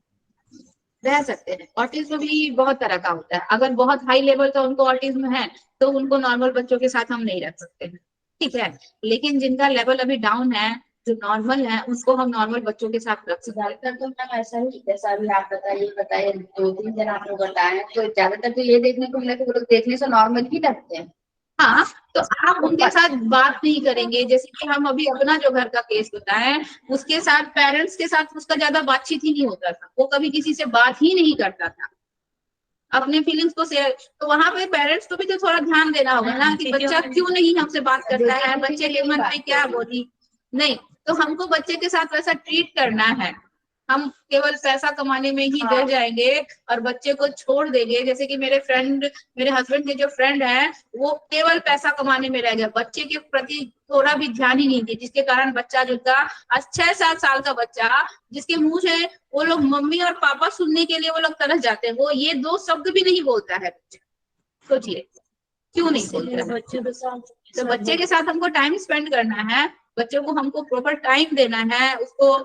रह सकते हैं, ऑटिज्म भी बहुत तरह का होता है। अगर बहुत हाई लेवल का उनको ऑटिज्म है तो उनको नॉर्मल बच्चों के साथ हम नहीं रख सकते हैं, ठीक है। लेकिन जिनका लेवल अभी डाउन है, जो नॉर्मल है, उसको हम नॉर्मल बच्चों के साथ रख सकते हैं। ज्यादातर तो मैम ऐसा ही, जैसा अभी आप बताइए 2-3 जन आप लोग बताए, तो ज्यादातर तो ये देखने को मिला कि वो लोग देखने से नॉर्मल ही लगते हैं। हाँ, तो आप उनके साथ बात नहीं करेंगे। जैसे कि हम अभी अपना जो घर का केस बताएं, उसके साथ पेरेंट्स के साथ उसका ज्यादा बातचीत ही नहीं होता था, वो कभी किसी से बात ही नहीं करता था, अपने फीलिंग्स को शेयर। तो वहां पे पेरेंट्स को भी तो थोड़ा ध्यान देना होगा ना कि बच्चा क्यों नहीं हमसे बात करता है, बच्चे के मन में क्या बोली नहीं। तो हमको बच्चे के साथ वैसा ट्रीट करना है। हम केवल पैसा कमाने में ही डर जाएंगे और बच्चे को छोड़ देंगे। जैसे कि मेरे हस्बैंड के जो फ्रेंड है, वो केवल पैसा कमाने में रह गया, बच्चे के प्रति थोड़ा भी ध्यान ही नहीं दिया, जिसके कारण बच्चा जो था, आज 6-7 साल का बच्चा, जिसके मुंह से वो लोग मम्मी और पापा सुनने के लिए वो लोग तरस जाते हैं, वो ये 2 शब्द भी नहीं बोलता है। सोचिए क्यों नहीं बोलता है। तो बच्चे के साथ हमको टाइम स्पेंड करना है, बच्चों को हमको प्रॉपर टाइम देना है, उसको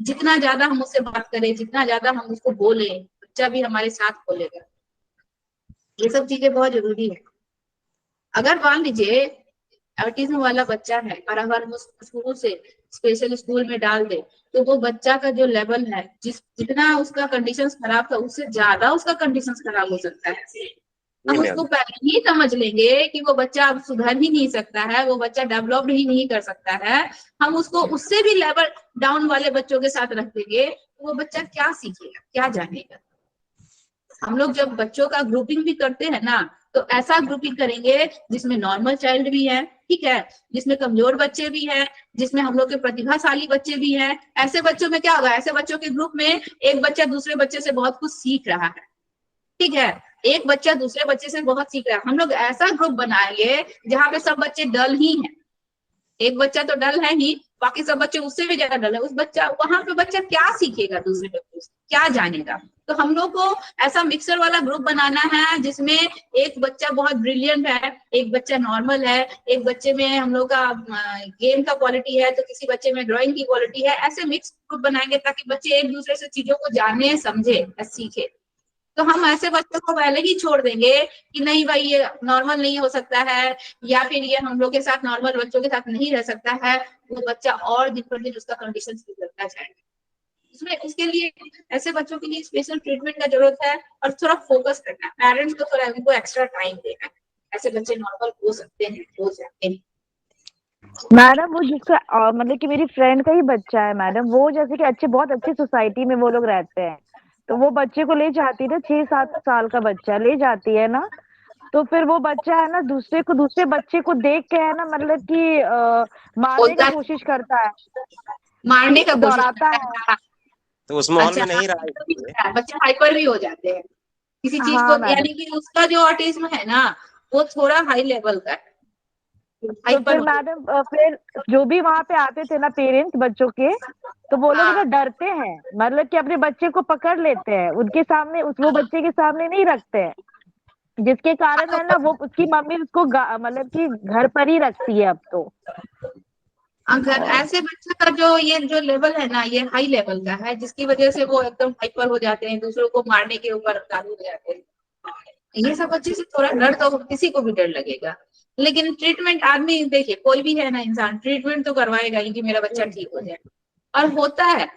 जितना ज्यादा हम उससे बात करें, जितना ज्यादा हम उसको बोले, बच्चा भी हमारे साथ बोलेगा। ये सब चीजें बहुत जरूरी है। अगर मान लीजिए ऑटिज्म वाला बच्चा है और अगर हम उसको शुरू से स्पेशल स्कूल में डाल दे, तो वो बच्चा का जो लेवल है, जितना उसका कंडीशन खराब था, उससे ज्यादा उसका कंडीशन खराब हो सकता है। हम उसको पहले ही समझ लेंगे कि वो बच्चा अब सुधर ही नहीं सकता है, वो बच्चा डेवलप ही नहीं कर सकता है, हम उसको उससे भी लेवल डाउन वाले बच्चों के साथ रख देंगे, तो वो बच्चा क्या सीखेगा, क्या जानेगा। हम लोग जब बच्चों का ग्रुपिंग भी करते हैं ना, तो ऐसा ग्रुपिंग करेंगे जिसमें नॉर्मल चाइल्ड भी है, ठीक है, जिसमें कमजोर बच्चे भी हैं, जिसमें हम लोग के प्रतिभाशाली बच्चे भी हैं। ऐसे बच्चों में क्या होगा, ऐसे बच्चों के ग्रुप में एक बच्चा दूसरे बच्चे से बहुत कुछ सीख रहा है, ठीक है, एक बच्चा दूसरे बच्चे से बहुत सीख रहा है। हम लोग ऐसा ग्रुप बनाएंगे जहाँ पे सब बच्चे डल ही हैं, एक बच्चा तो डल है ही, बाकी सब बच्चे उससे भी ज्यादा डल है। उस बच्चा वहां पे बच्चा क्या सीखेगा, दूसरे बच्चों से क्या जानेगा। तो हम लोग को ऐसा मिक्सर वाला ग्रुप बनाना है जिसमें एक बच्चा बहुत ब्रिलियंट है, एक बच्चा नॉर्मल है, एक बच्चे में हम लोग का गेम का क्वालिटी है, तो किसी बच्चे में ड्राइंग की क्वालिटी है। ऐसे मिक्स ग्रुप बनाएंगे ताकि बच्चे एक दूसरे से चीजों को जाने, समझे, सीखे। तो हम ऐसे बच्चों को पहले ही छोड़ देंगे कि नहीं भाई ये नॉर्मल नहीं हो सकता है, या फिर ये हम लोग के साथ नॉर्मल बच्चों के साथ नहीं रह सकता है, वो बच्चा और दिन पर दिन उसका कंडीशन बिगड़ता जाएगा। इसमें इसके लिए ऐसे बच्चों के लिए स्पेशल ट्रीटमेंट का जरूरत है और थोड़ा फोकस करना है, पेरेंट्स को थोड़ा उनको एक्स्ट्रा टाइम देना है। ऐसे बच्चे नॉर्मल हो सकते हैं, हो जाते हैं। मैडम वो जिसका मतलब कि मेरी फ्रेंड का ही बच्चा है मैडम, वो जैसे कि बहुत अच्छी सोसाइटी में वो लोग रहते हैं, तो वो बच्चे को ले जाती है, 6-7 साल का बच्चा ले जाती है ना, तो फिर वो बच्चा है ना दूसरे बच्चे को देख के है ना, मतलब कि मारने की कोशिश करता है, मारने का कोशिश दौड़ाता करता है। तो उस माहौल में अच्छा, नहीं रहा बच्चे हाइपर भी हो जाते हैं किसी चीज हाँ को, मैडम। यानी कि उसका जो ऑटिज्म है ना, वो थोड़ा हाई लेवल का है। तो फिर मैडम फिर जो भी वहां पे आते थे ना पेरेंट्स बच्चों के, तो वो लोग ना डरते हैं, मतलब कि अपने बच्चे को पकड़ लेते हैं, उनके सामने वो बच्चे के सामने नहीं रखते हैं, जिसके कारण है ना वो उसकी मम्मी उसको मतलब कि घर पर ही रखती है अब तो। अगर ऐसे बच्चे का ये जो लेवल है ना, ये हाई लेवल का है, जिसकी वजह से वो एकदम हाइपर हो जाते हैं, दूसरों को मारने के ऊपर काबू हो जाते हैं। ये सब बच्चे से थोड़ा डर तो किसी को भी डर लगेगा। लेकिन ट्रीटमेंट आदमी देखिए कोई भी है ना इंसान ट्रीटमेंट तो करवाएगा ही कि मेरा बच्चा ठीक हो जाए, और होता है।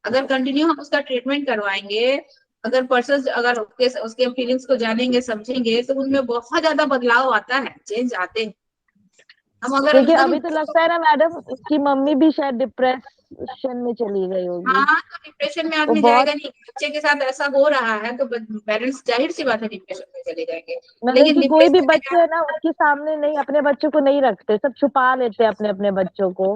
अगर कंटिन्यू हम उसका ट्रीटमेंट करवाएंगे, अगर पर्सन अगर उसके फीलिंग्स को जानेंगे समझेंगे तो उनमें बहुत ज्यादा बदलाव आता है, चेंज आते हैं। हम अगर देखिए एकदम अभी तो लगता है ना मैडम, उसकी मम्मी भी शायद डिप्रेशन में चली गई होगी। हाँ तो डिप्रेशन में वो आदमी बहुत, जाएगा नहीं, बच्चे के साथ ऐसा हो रहा है तो पेरेंट्स जाहिर सी बात है डिप्रेशन में चले जाएंगे। मतलब लेकिन कि कोई भी डिप्रेशन में बच्चे है ना उसके सामने नहीं, अपने बच्चों को नहीं रखते, सब छुपा लेते हैं अपने अपने बच्चों को।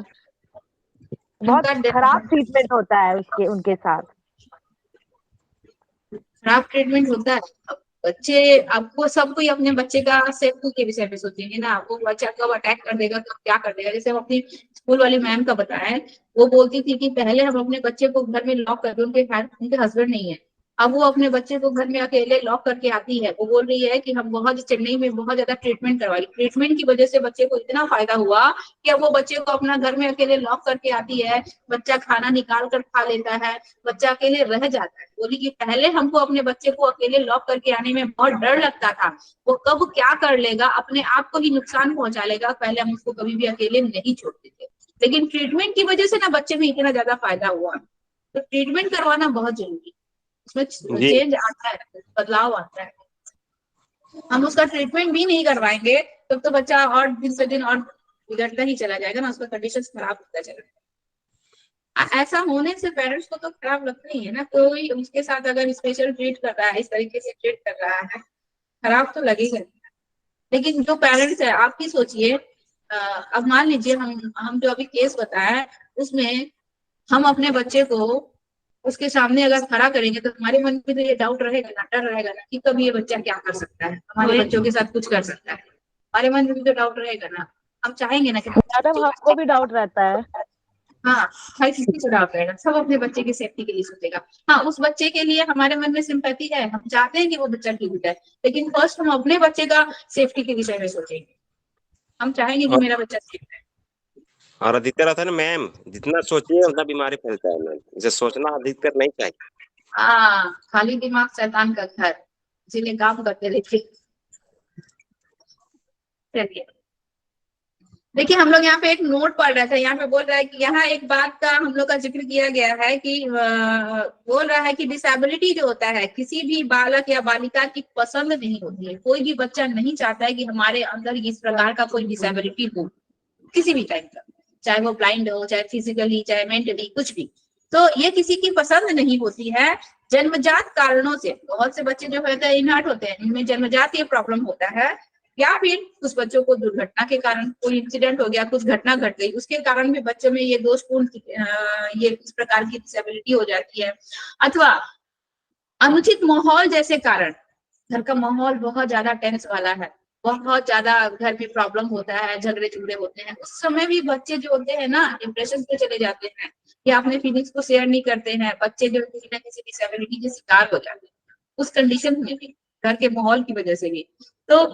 बहुत उनका खराब ट्रीटमेंट होता है उसके उनके साथ। खराब ट्रीटमेंट होता है। अब बच्चे, आपको सब कोई अपने बच्चे का सेफ्टी के विषय में सोचेंगे ना, वो बच्चा कब अटैक कर देगा, कब क्या कर देगा। जैसे हम अपनी स्कूल वाली मैम का बताएं, वो बोलती थी कि पहले हम अपने बच्चे को घर में लॉक करके, उनके हस्बैंड नहीं है, अब वो अपने बच्चे को घर में अकेले लॉक करके आती है। वो बोल रही है कि हम बहुत चेन्नई में बहुत ज्यादा ट्रीटमेंट करवाई, ट्रीटमेंट की वजह से बच्चे को इतना फायदा हुआ कि अब वो बच्चे को अपना घर में अकेले लॉक करके आती है, बच्चा खाना निकाल कर खा लेता है, बच्चा अकेले रह जाता है। बोली कि पहले हमको अपने बच्चे को अकेले लॉक करके आने में बहुत डर लगता था, वो कब क्या कर लेगा, अपने आप को ही नुकसान पहुंचा लेगा, पहले हम उसको कभी भी अकेले नहीं छोड़ते थे। लेकिन ट्रीटमेंट की वजह से ना बच्चे में इतना ज्यादा फायदा हुआ, तो ट्रीटमेंट करवाना बहुत जरूरी, उसमें जी चेंज आता है, बदलाव आता है। हम उसका ट्रीटमेंट भी नहीं करवाएंगे तब तो बच्चा और दिन से दिन और बिगड़ता ही चला जाएगा ना, उसका कंडीशन खराब होता चला जाएगा। ऐसा होने से पेरेंट्स को तो खराब लगता ही है ना, कोई उसके साथ अगर स्पेशल ट्रीट कर रहा है, इस तरीके से ट्रीट कर रहा है, खराब तो लगेगा। लेकिन जो पेरेंट्स है, आप ही सोचिए, अब मान लीजिए हम जो अभी केस बताया उसमें हम अपने बच्चे को उसके सामने अगर खड़ा करेंगे तो हमारे मन में तो ये डाउट रहेगा ना, डर रहेगा ना कि कभी ये बच्चा क्या कर सकता है, हमारे बच्चों के साथ कुछ कर सकता है, हमारे मन में भी तो डाउट रहेगा ना। हम चाहेंगे ना कि मैडम हमको भी डाउट रहता है। हाँ, हर किसी को डाउट रहेगा, सब अपने बच्चे की सेफ्टी के लिए सोचेगा। हाँ, उस बच्चे के लिए हमारे मन में सिंपैथी है, हम चाहते हैं कि वो बच्चा ठीक हो जाए, लेकिन फर्स्ट हम अपने बच्चे का सेफ्टी के विषय में सोचेंगे, हम चाहेंगे कि और, मेरा बच्चा सेफ है। और अधिकतर रहता है ना मैम, जितना सोचिए उतना बीमारी फैलता है मैम, इसे सोचना अधिकतर नहीं चाहिए। हाँ, खाली दिमाग शैतान का घर, इसीलिए काम करते रहिए। चलिए, देखिए हम लोग यहाँ पे एक नोट पढ़ रहे थे, यहाँ पे बोल रहा है कि यहाँ एक बात का हम लोग का जिक्र किया गया है कि बोल रहा है कि डिसेबिलिटी जो होता है किसी भी बालक या बालिका की पसंद नहीं होती है, कोई भी बच्चा नहीं चाहता है कि हमारे अंदर इस प्रकार का कोई डिसेबिलिटी हो, किसी भी टाइप का, चाहे वो ब्लाइंड हो, चाहे फिजिकली, चाहे मेंटली, कुछ भी। तो ये किसी की पसंद नहीं होती है, जन्मजात कारणों से। बहुत से बच्चे जो होते हैं इनहर्ट होते हैं, इनमें जन्मजात ये प्रॉब्लम होता है, या फिर कुछ बच्चों को दुर्घटना के कारण कोई इंसिडेंट हो गया, कुछ घटना घट गई, उसके कारण भी बच्चों में ये दोषपूर्ण ये इस प्रकार की डिसेबिलिटी हो जाती है। अथवा अनुचित माहौल जैसे कारण, घर का माहौल बहुत ज्यादा टेंस वाला है, बहुत ज्यादा घर में प्रॉब्लम होता है, झगड़े झगड़े होते हैं, उस समय भी बच्चे जो होते हैं ना डिप्रेशन पे चले जाते हैं, या अपने फीलिंग्स को शेयर नहीं करते हैं, बच्चे जो किसी ना किसी डिसेबिलिटी के शिकार हो जाते हैं उस कंडीशन में भी, घर के माहौल की वजह से भी। तो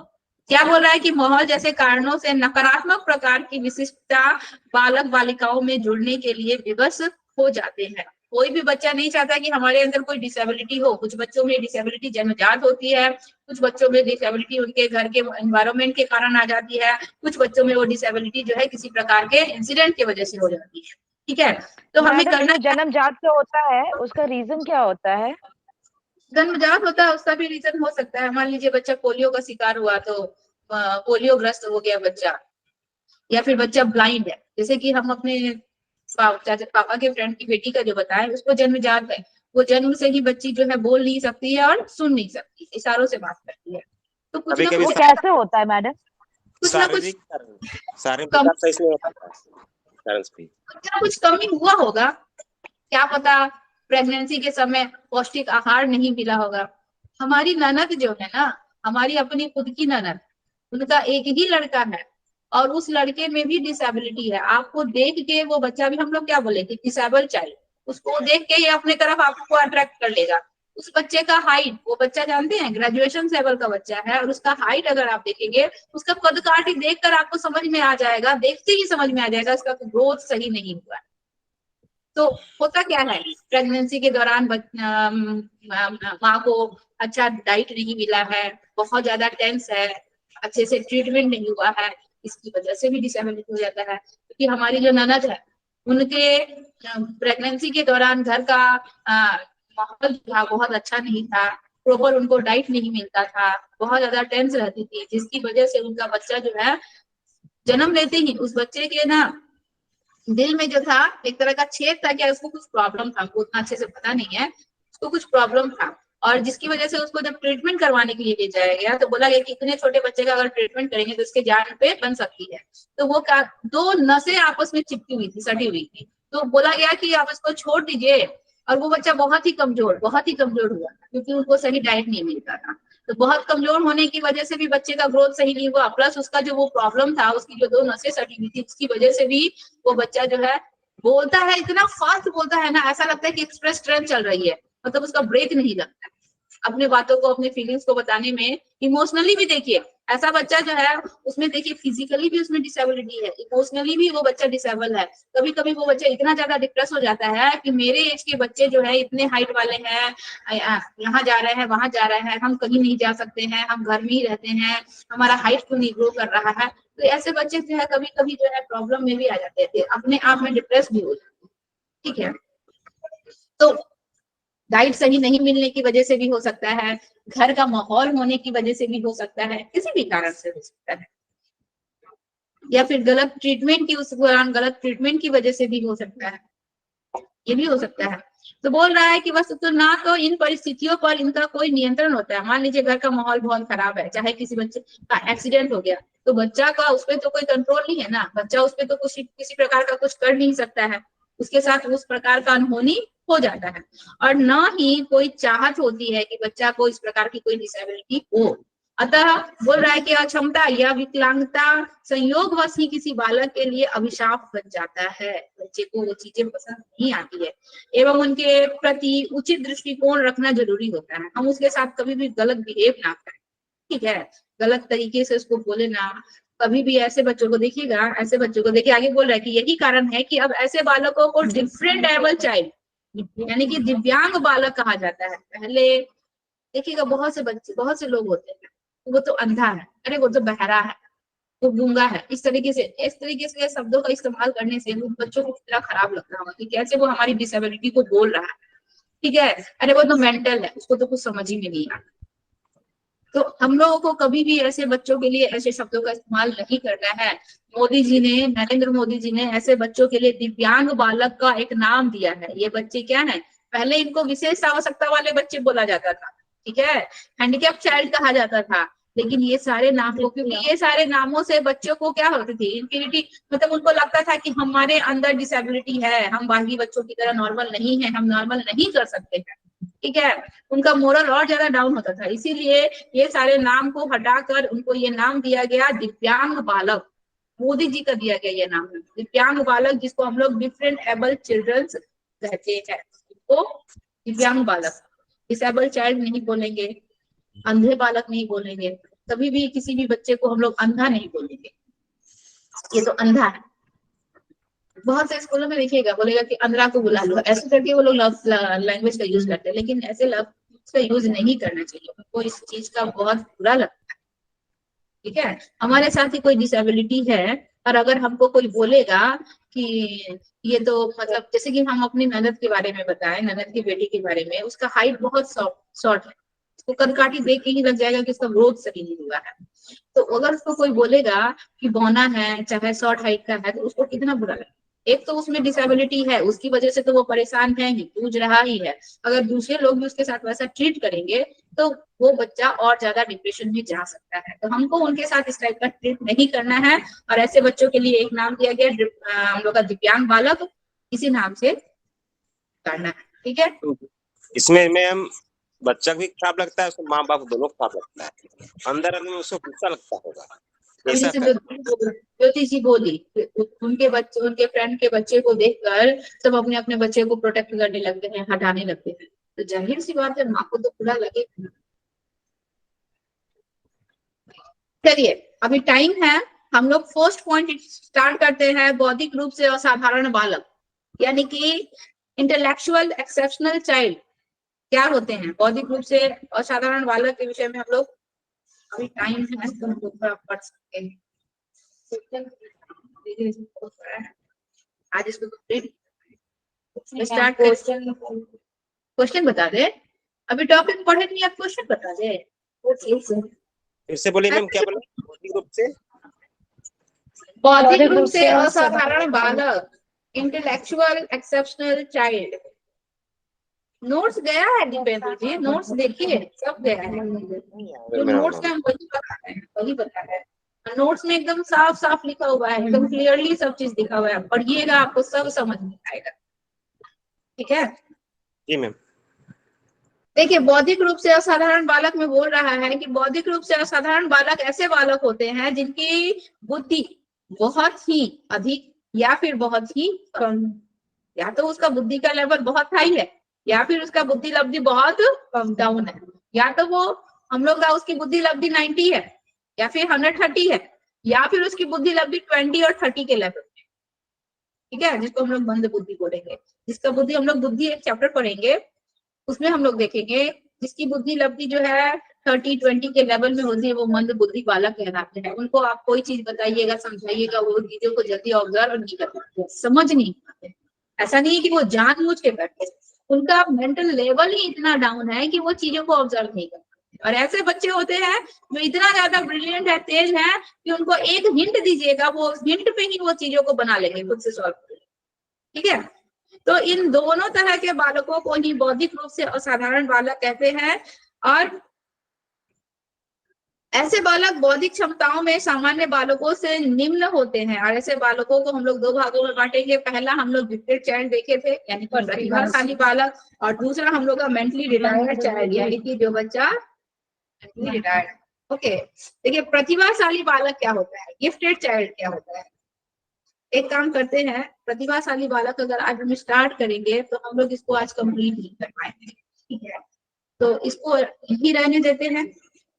क्या बोल रहा है कि माहौल जैसे कारणों से नकारात्मक प्रकार की विशिष्टता बालक बालिकाओं में जुड़ने के लिए विवश हो जाते हैं। कोई भी बच्चा नहीं चाहता कि हमारे अंदर कोई डिसेबिलिटी हो, कुछ बच्चों में डिसेबिलिटी जन्मजात होती है, कुछ बच्चों में डिसेबिलिटी उनके घर के एनवायरनमेंट के कारण आ जाती है, कुछ बच्चों में वो डिसेबिलिटी जो है किसी प्रकार के इंसिडेंट की वजह से हो जाती है। ठीक है, तो हमें मैडम करना जो जन्मजात से होता है उसका रीजन क्या होता है? जन्मजात होता है उसका भी रीजन हो सकता है। मान लीजिए बच्चा पोलियो का शिकार हुआ तो पोलियो ग्रस्त हो गया बच्चा, या फिर बच्चा ब्लाइंड है, जैसे कि हम अपने पापा के फ्रेंड की बेटी का जो बताया, उसको जन्मजात है, वो जन्म से ही बच्ची जो है बोल नहीं सकती है और सुन नहीं सकती, इशारों से बात करती है। तो कुछ कभी ना कभी वो कुछ कैसे होता है मैडम? कुछ ना कुछ शारीरिक कारण, शारीरिक कम विकास सही से नहीं हो पाता है कारण से भी। कुछ ना कुछ कमी हुआ होगा, क्या पता प्रेगनेंसी के समय पौष्टिक आहार नहीं मिला होगा। हमारी ननद जो है ना, हमारी अपनी खुद की ननद, उनका एक ही लड़का है और उस लड़के में भी डिसेबिलिटी है। आपको देख के वो बच्चा भी, हम लोग क्या बोले कि डिसेबल चाइल्ड, उसको देख के ये अपने तरफ आपको अट्रैक्ट कर लेगा। उस बच्चे का हाइट, वो बच्चा जानते हैं ग्रेजुएशन लेवल का बच्चा है, और उसका हाइट अगर आप देखेंगे, उसका कद काठ ही देखकर आपको समझ में आ जाएगा, देखते ही समझ में आ जाएगा उसका ग्रोथ सही नहीं हुआ। तो होता क्या है, प्रेगनेंसी के दौरान माँ को अच्छा डाइट नहीं मिला है, बहुत ज्यादा टेंस है, अच्छे से ट्रीटमेंट नहीं हुआ है, इसकी वजह से भी डिसेबिलिटी हो जाता है। क्योंकि हमारी जो ननद है उनके प्रेगनेंसी के दौरान घर का माहौल जो था बहुत अच्छा नहीं था, प्रॉपर उनको डाइट नहीं मिलता था, बहुत ज्यादा टेंस रहती थी, जिसकी वजह से उनका बच्चा जो है जन्म लेते ही उस बच्चे के ना दिल में जो था एक तरह का छेद था, क्या उसको कुछ प्रॉब्लम था, वो उतना अच्छे से पता नहीं है, उसको कुछ प्रॉब्लम था, और जिसकी वजह से उसको जब ट्रीटमेंट करवाने के लिए ले जाया गया तो बोला गया कि इतने छोटे बच्चे का अगर ट्रीटमेंट करेंगे तो उसके जान पे बन सकती है। तो वो दो नसें आपस में चिपकी हुई थी, सटी हुई थी, तो बोला गया कि आप इसको छोड़ दीजिए। और वो बच्चा बहुत ही कमजोर हुआ क्योंकि उनको सही डाइट नहीं मिलता था। तो बहुत कमजोर होने की वजह से भी बच्चे का ग्रोथ सही नहीं हुआ, प्लस उसका जो वो प्रॉब्लम था, उसकी जो दो नसें सटी हुई थी, उसकी वजह से भी वो बच्चा जो है बोलता है, इतना फास्ट बोलता है ना, ऐसा लगता है कि एक्सप्रेस ट्रेन चल रही है, मतलब उसका ब्रेक नहीं लगता अपने बातों को, अपने फीलिंग्स को बताने में। इमोशनली भी देखिए ऐसा बच्चा जो है उसमें देखिए फिजिकली भी उसमें डिसेबिलिटी है, इमोशनली भी वो बच्चा डिसेबल है। कभी कभी वो बच्चा इतना ज्यादा डिप्रेस हो जाता है कि मेरे एज के बच्चे जो है इतने हाइट वाले हैं, यहाँ जा रहे हैं वहां जा रहे हैं, हम कहीं नहीं जा सकते हैं, हम घर में ही रहते हैं, हमारा हाइट क्यों नहीं ग्रो कर रहा है। तो ऐसे बच्चे जो है कभी कभी जो है प्रॉब्लम में भी आ जाते थे, अपने आप में डिप्रेस भी हो जाते हैं। ठीक है, तो डाइट सही नहीं मिलने की वजह से भी हो सकता है, घर का माहौल होने की वजह से भी हो सकता है, किसी भी कारण से हो सकता है, या फिर गलत ट्रीटमेंट की, उस दौरान गलत ट्रीटमेंट की वजह से भी हो सकता है, ये भी हो सकता है। तो बोल रहा है कि बस तो ना तो इन परिस्थितियों पर इनका कोई नियंत्रण होता है। मान लीजिए घर का माहौल बहुत खराब है, चाहे किसी बच्चे का एक्सीडेंट हो गया, तो बच्चा का उस पर तो कोई कंट्रोल नहीं है ना, बच्चा उस पर तो कुछ किसी प्रकार का कुछ कर नहीं सकता है, उसके साथ उस प्रकार का अनहोनी हो जाता है। और न ही कोई चाहत होती है कि बच्चा को इस प्रकार की कोई डिसेबिलिटी हो। अतः बोल रहा है कि अक्षमता या विकलांगता संयोगवश ही किसी बालक के लिए अभिशाप बन जाता है, बच्चे को वो चीजें पसंद नहीं आती है, एवं उनके प्रति उचित दृष्टिकोण रखना जरूरी होता है। हम उसके साथ कभी भी गलत बिहेव ना करें, ठीक है, गलत तरीके से उसको बोले ना, कभी भी ऐसे बच्चों को देखिएगा, ऐसे बच्चों को देखिए, आगे बोल रहा है कि यही कारण है कि अब ऐसे बालकों को डिफरेंट एबल चाइल्ड यानी कि दिव्यांग बालक कहा जाता है। पहले देखिएगा बहुत से बच्चे, बहुत से लोग होते हैं, वो तो अंधा है, अरे वो तो बहरा है, वो गूंगा है, इस तरीके से शब्दों का इस्तेमाल करने से उन बच्चों को कितना खराब लगता होगा कि कैसे वो हमारी डिसेबिलिटी को बोल रहा है, ठीक है, अरे वो तो मेंटल है, उसको तो कुछ समझ ही में नहीं आता। तो हम लोगों को कभी भी ऐसे बच्चों के लिए ऐसे शब्दों का इस्तेमाल नहीं करना है। मोदी जी ने, नरेंद्र मोदी जी ने ऐसे बच्चों के लिए दिव्यांग बालक का एक नाम दिया है। ये बच्चे क्या है, पहले इनको विशेष आवश्यकता वाले बच्चे बोला जाता था, ठीक है, हैंडीकैप चाइल्ड कहा जाता था, लेकिन ये सारे नामों, क्योंकि ये सारे नामों से बच्चों को क्या होती थी, इंफिनिटी, मतलब उनको लगता था कि हमारे अंदर डिसेबिलिटी है, हम बाकी बच्चों की तरह नॉर्मल नहीं है, हम नॉर्मल नहीं कर सकते हैं, ठीक है, उनका मोरल और ज्यादा डाउन होता था। इसीलिए ये सारे नाम को हटाकर उनको ये नाम दिया गया दिव्यांग बालक। मोदी जी का दिया गया ये नाम दिव्यांग बालक, जिसको हम लोग डिफरेंट एबल चिल्ड्रन कहते हैं, तो दिव्यांग बालक, डिसेबल चाइल्ड नहीं बोलेंगे, अंधे बालक नहीं बोलेंगे, कभी भी किसी भी बच्चे को हम लोग अंधा नहीं बोलेंगे, ये तो अंधा है। बहुत से स्कूलों में देखिएगा बोलेगा कि अंधरा को बुला लो, ऐसे करके वो लोग लैंग्वेज का यूज करते हैं, लेकिन ऐसे लफ्ज का यूज नहीं करना चाहिए, उनको इस चीज का बहुत बुरा लगता है, ठीक है। हमारे साथ ही कोई डिसेबिलिटी है और अगर हमको कोई बोलेगा कि ये तो मतलब, जैसे कि हम अपनी ननद के बारे में बताएं, ननद की बेटी के बारे में, उसका हाइट बहुत शॉर्ट है, उसको कदकाठी देख के ही लग जाएगा कि उसका ग्रोथ सही नहीं हुआ है। तो अगर उसको कोई बोलेगा कि बौना है, चाहे शॉर्ट हाइट का है, तो उसको कितना बुरा लगेगा। एक तो उसमें डिसेबिलिटी है, उसकी वजह से तो वो परेशान है ही, जूझ रहा ही है, अगर दूसरे लोग भी उसके साथ वैसा ट्रीट करेंगे तो वो बच्चा और ज्यादा डिप्रेशन में जा सकता है। तो हमको उनके साथ इस टाइप का ट्रीट नहीं करना है, और ऐसे बच्चों के लिए एक नाम दिया गया हम लोग का दिव्यांग बालक, इसी नाम से करना है, ठीक है। इसमें मैम बच्चा भी खराब लगता है, उसको माँ बाप दोनों खराब लगता है, अंदर अंदर उसको गुस्सा लगता होगा, ऐसा ज्योति जी बोली, उनके बच्चे, उनके फ्रेंड के बच्चे को देखकर सब अपने अपने बच्चे को प्रोटेक्ट करने लगते हैं, हटाने लगते हैं, तो जाहिर सी बात है माँ को तो बुरा लगेगा। चलिए अभी टाइम है, हम लोग फर्स्ट पॉइंट स्टार्ट करते हैं, बौद्धिक रूप से असाधारण बालक, यानी कि इंटेलेक्चुअल एक्सेप्शनल चाइल्ड क्या होते हैं, बौद्धिक रूप से असाधारण बालक के विषय में हम लोग अभी टाइम है तो हम लोग थोड़ा पढ़ सकते हैं। आज इसको स्टार्ट क्वेश्चन बता दे। अभी टॉपिक पढ़े नहीं, आप क्वेश्चन बता दे। फिर से बोलिए मैम, क्या बोले? भौतिक रूप से बौद्धिक रूप से असाधारण बालक, इंटेलेक्चुअल एक्सेप्शनल चाइल्ड। नोट्स गया है दीपेंद्र जी, नोट्स देखिए, सब गया है। जो नोट्स में हम वही बता रहे हैं, वही बता रहे हैं। नोट्स में एकदम साफ साफ लिखा हुआ है, एकदम क्लियरली सब चीज लिखा हुआ है, पढ़िएगा आपको सब समझ में आएगा। ठीक है जी मैम। देखिए, बौद्धिक रूप से असाधारण बालक में बोल रहा है कि बौद्धिक रूप से असाधारण बालक ऐसे बालक होते हैं जिनकी बुद्धि बहुत ही अधिक या फिर बहुत ही कम, या तो उसका बुद्धि का लेवल बहुत हाई है या फिर उसका बुद्धि लब्धि बहुत कम डाउन है, या तो वो हम लोग का उसकी बुद्धि लब्धि 90 है या फिर 130 है, या फिर उसकी बुद्धि लब्धि 20 और 30 के लेवल में। ठीक है, जिसको हम लोग मंद बुद्धि बोलेंगे। जिसका बुद्धि, हम लोग बुद्धि एक चैप्टर पढ़ेंगे, उसमें हम लोग देखेंगे जिसकी बुद्धि लब्धि जो है 30-20 के लेवल में होती है, वो मंद बुद्धि बालक कहलाते हैं। उनको आप कोई चीज बताइएगा, समझाइएगा, वो चीजों को जल्दी ऑब्जर्व नहीं कर पाते, समझ नहीं पाते। ऐसा नहीं है कि वो जानबूझ के बैठे, उनका मेंटल लेवल ही इतना डाउन है कि वो चीजों को ऑब्जर्व नहीं कर पाते। और ऐसे बच्चे होते हैं जो इतना ज्यादा ब्रिलियंट है, तेज है, कि उनको एक हिंट दीजिएगा, वो हिंट पे ही वो चीजों को बना लेंगे, खुद से सॉल्व करेंगे। ठीक है, तो इन दोनों तरह के बालकों को ही बौद्धिक रूप से असाधारण बालक कहते हैं। और ऐसे बालक बौद्धिक क्षमताओं में सामान्य बालकों से निम्न होते हैं। और ऐसे बालकों को हम लोग दो भागों में बांटेंगे। पहला हम लोग गिफ्टेड चाइल्ड देखे थे, यानी प्रतिभाशाली बालक, और दूसरा हम लोग का मेंटली रिटायर्ड चाइल्ड, यानी कि जो बच्चा मेंटली रिटायर्ड। ओके, देखिए प्रतिभाशाली बालक क्या होता है, गिफ्टेड चाइल्ड क्या होता है। एक काम करते हैं, प्रतिभाशाली बालक अगर आज हम स्टार्ट करेंगे तो हम लोग इसको आज कंप्लीट नहीं कर पाएंगे। ठीक है, तो इसको यही रहने देते हैं,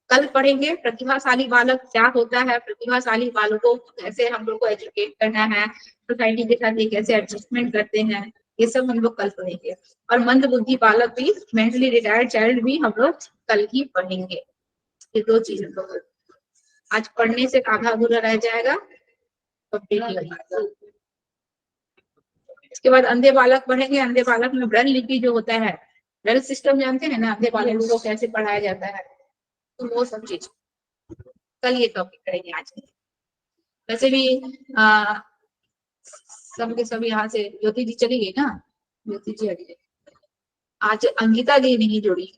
कल पढ़ेंगे प्रतिभाशाली बालक क्या होता है, प्रतिभाशाली बालकों को कैसे हम लोग को एजुकेट करना है, सोसाइटी के साथ ये कैसे एडजस्टमेंट करते हैं, ये सब हम लोग कल पढ़ेंगे। और मंद बुद्धि बालक भी, मेंटली रिटायर्ड चाइल्ड भी हम लोग कल ही पढ़ेंगे। ये दो चीजें तो आज पढ़ने से आधा अधूरा रह जाएगा। इसके बाद अंधे बालक पढ़ेंगे। अंधे बालक में ब्रेल लिपि जो होता है, ब्रेल सिस्टम जानते हैं ना, अंधे बालक को कैसे पढ़ाया जाता है, तो वो सब चीज कल ये टॉपिक करेंगे आज। वैसे भी सबके सब यहाँ से ज्योति जी चली गई ना, ज्योति जी अभी आज अंकिता दी नहीं जुड़ी,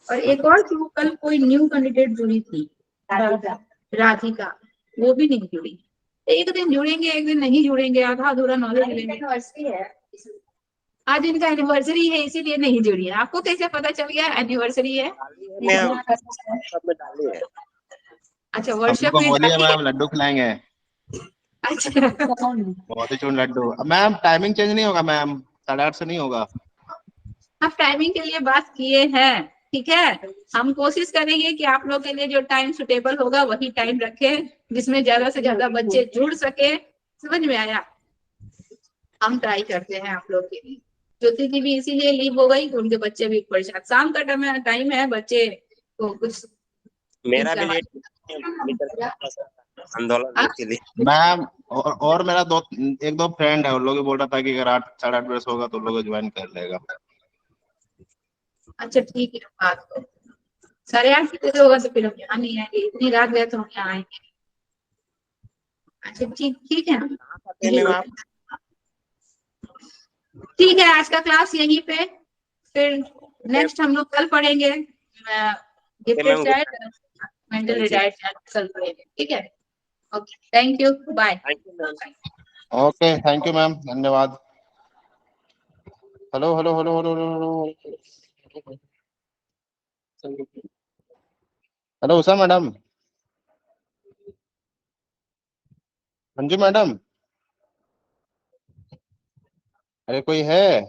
और एक और जो कल कोई न्यू कैंडिडेट जुड़ी थी, राधिका, वो भी नहीं जुड़ी। एक दिन जुड़ेंगे, एक दिन नहीं जुड़ेंगे, आधा अधूरा नॉलेज लेंगे। आज इनका एनिवर्सरी है, इसीलिए नहीं जुड़ी है। आपको कैसे पता चल गया एनिवर्सरी है? मैम सब में डाली है। अच्छा, हम वर्कशॉप लोग को में बोलिए डाली है? मैम, लड्डू खिलाएंगे, अच्छा, बहुत ही चूर्ण लड्डू। मैम टाइमिंग चेंज नहीं होगा मैम, 8:30 से नहीं होगा। आप टाइमिंग के लिए बात किए हैं, ठीक है। हम कोशिश करेंगे कि आप लोग के लिए जो टाइम सुटेबल होगा वही टाइम रखें, जिसमें ज्यादा से ज्यादा बच्चे जुड़ सके। समझ में आया? हम ट्राई करते हैं आप लोग के लिए। ज्योति की भी इसीलिए लीव हो गई, उनके बच्चे भी परेशान। शाम का टाइम है, बच्चे को कुछ मेरा भी लेट आंदोलन के लिए। मैम और मेरा एक दो फ्रेंड है, उन लोग भी बोल रहा था कि अगर 8-8:30 बजे होगा तो उन लोग ज्वाइन कर लेगा। अच्छा ठीक है, बात को 8:30 बजे होगा तो फिर हम यहाँ नहीं आएंगे, इतनी रात गए तो हम यहाँ आएंगे। अच्छा ठीक ठीक है, ठीक है। आज का क्लास यहीं पे, फिर नेक्स्ट हम लोग कल पढ़ेंगे gifted child, mental retarded child कल पढ़ेंगे। ठीक है, okay, thank you, bye. Okay, thank you ma'am, धन्यवाद। Hello hello hello hello hello hello Usha madam, हाँ जी मैडम, अरे कोई है?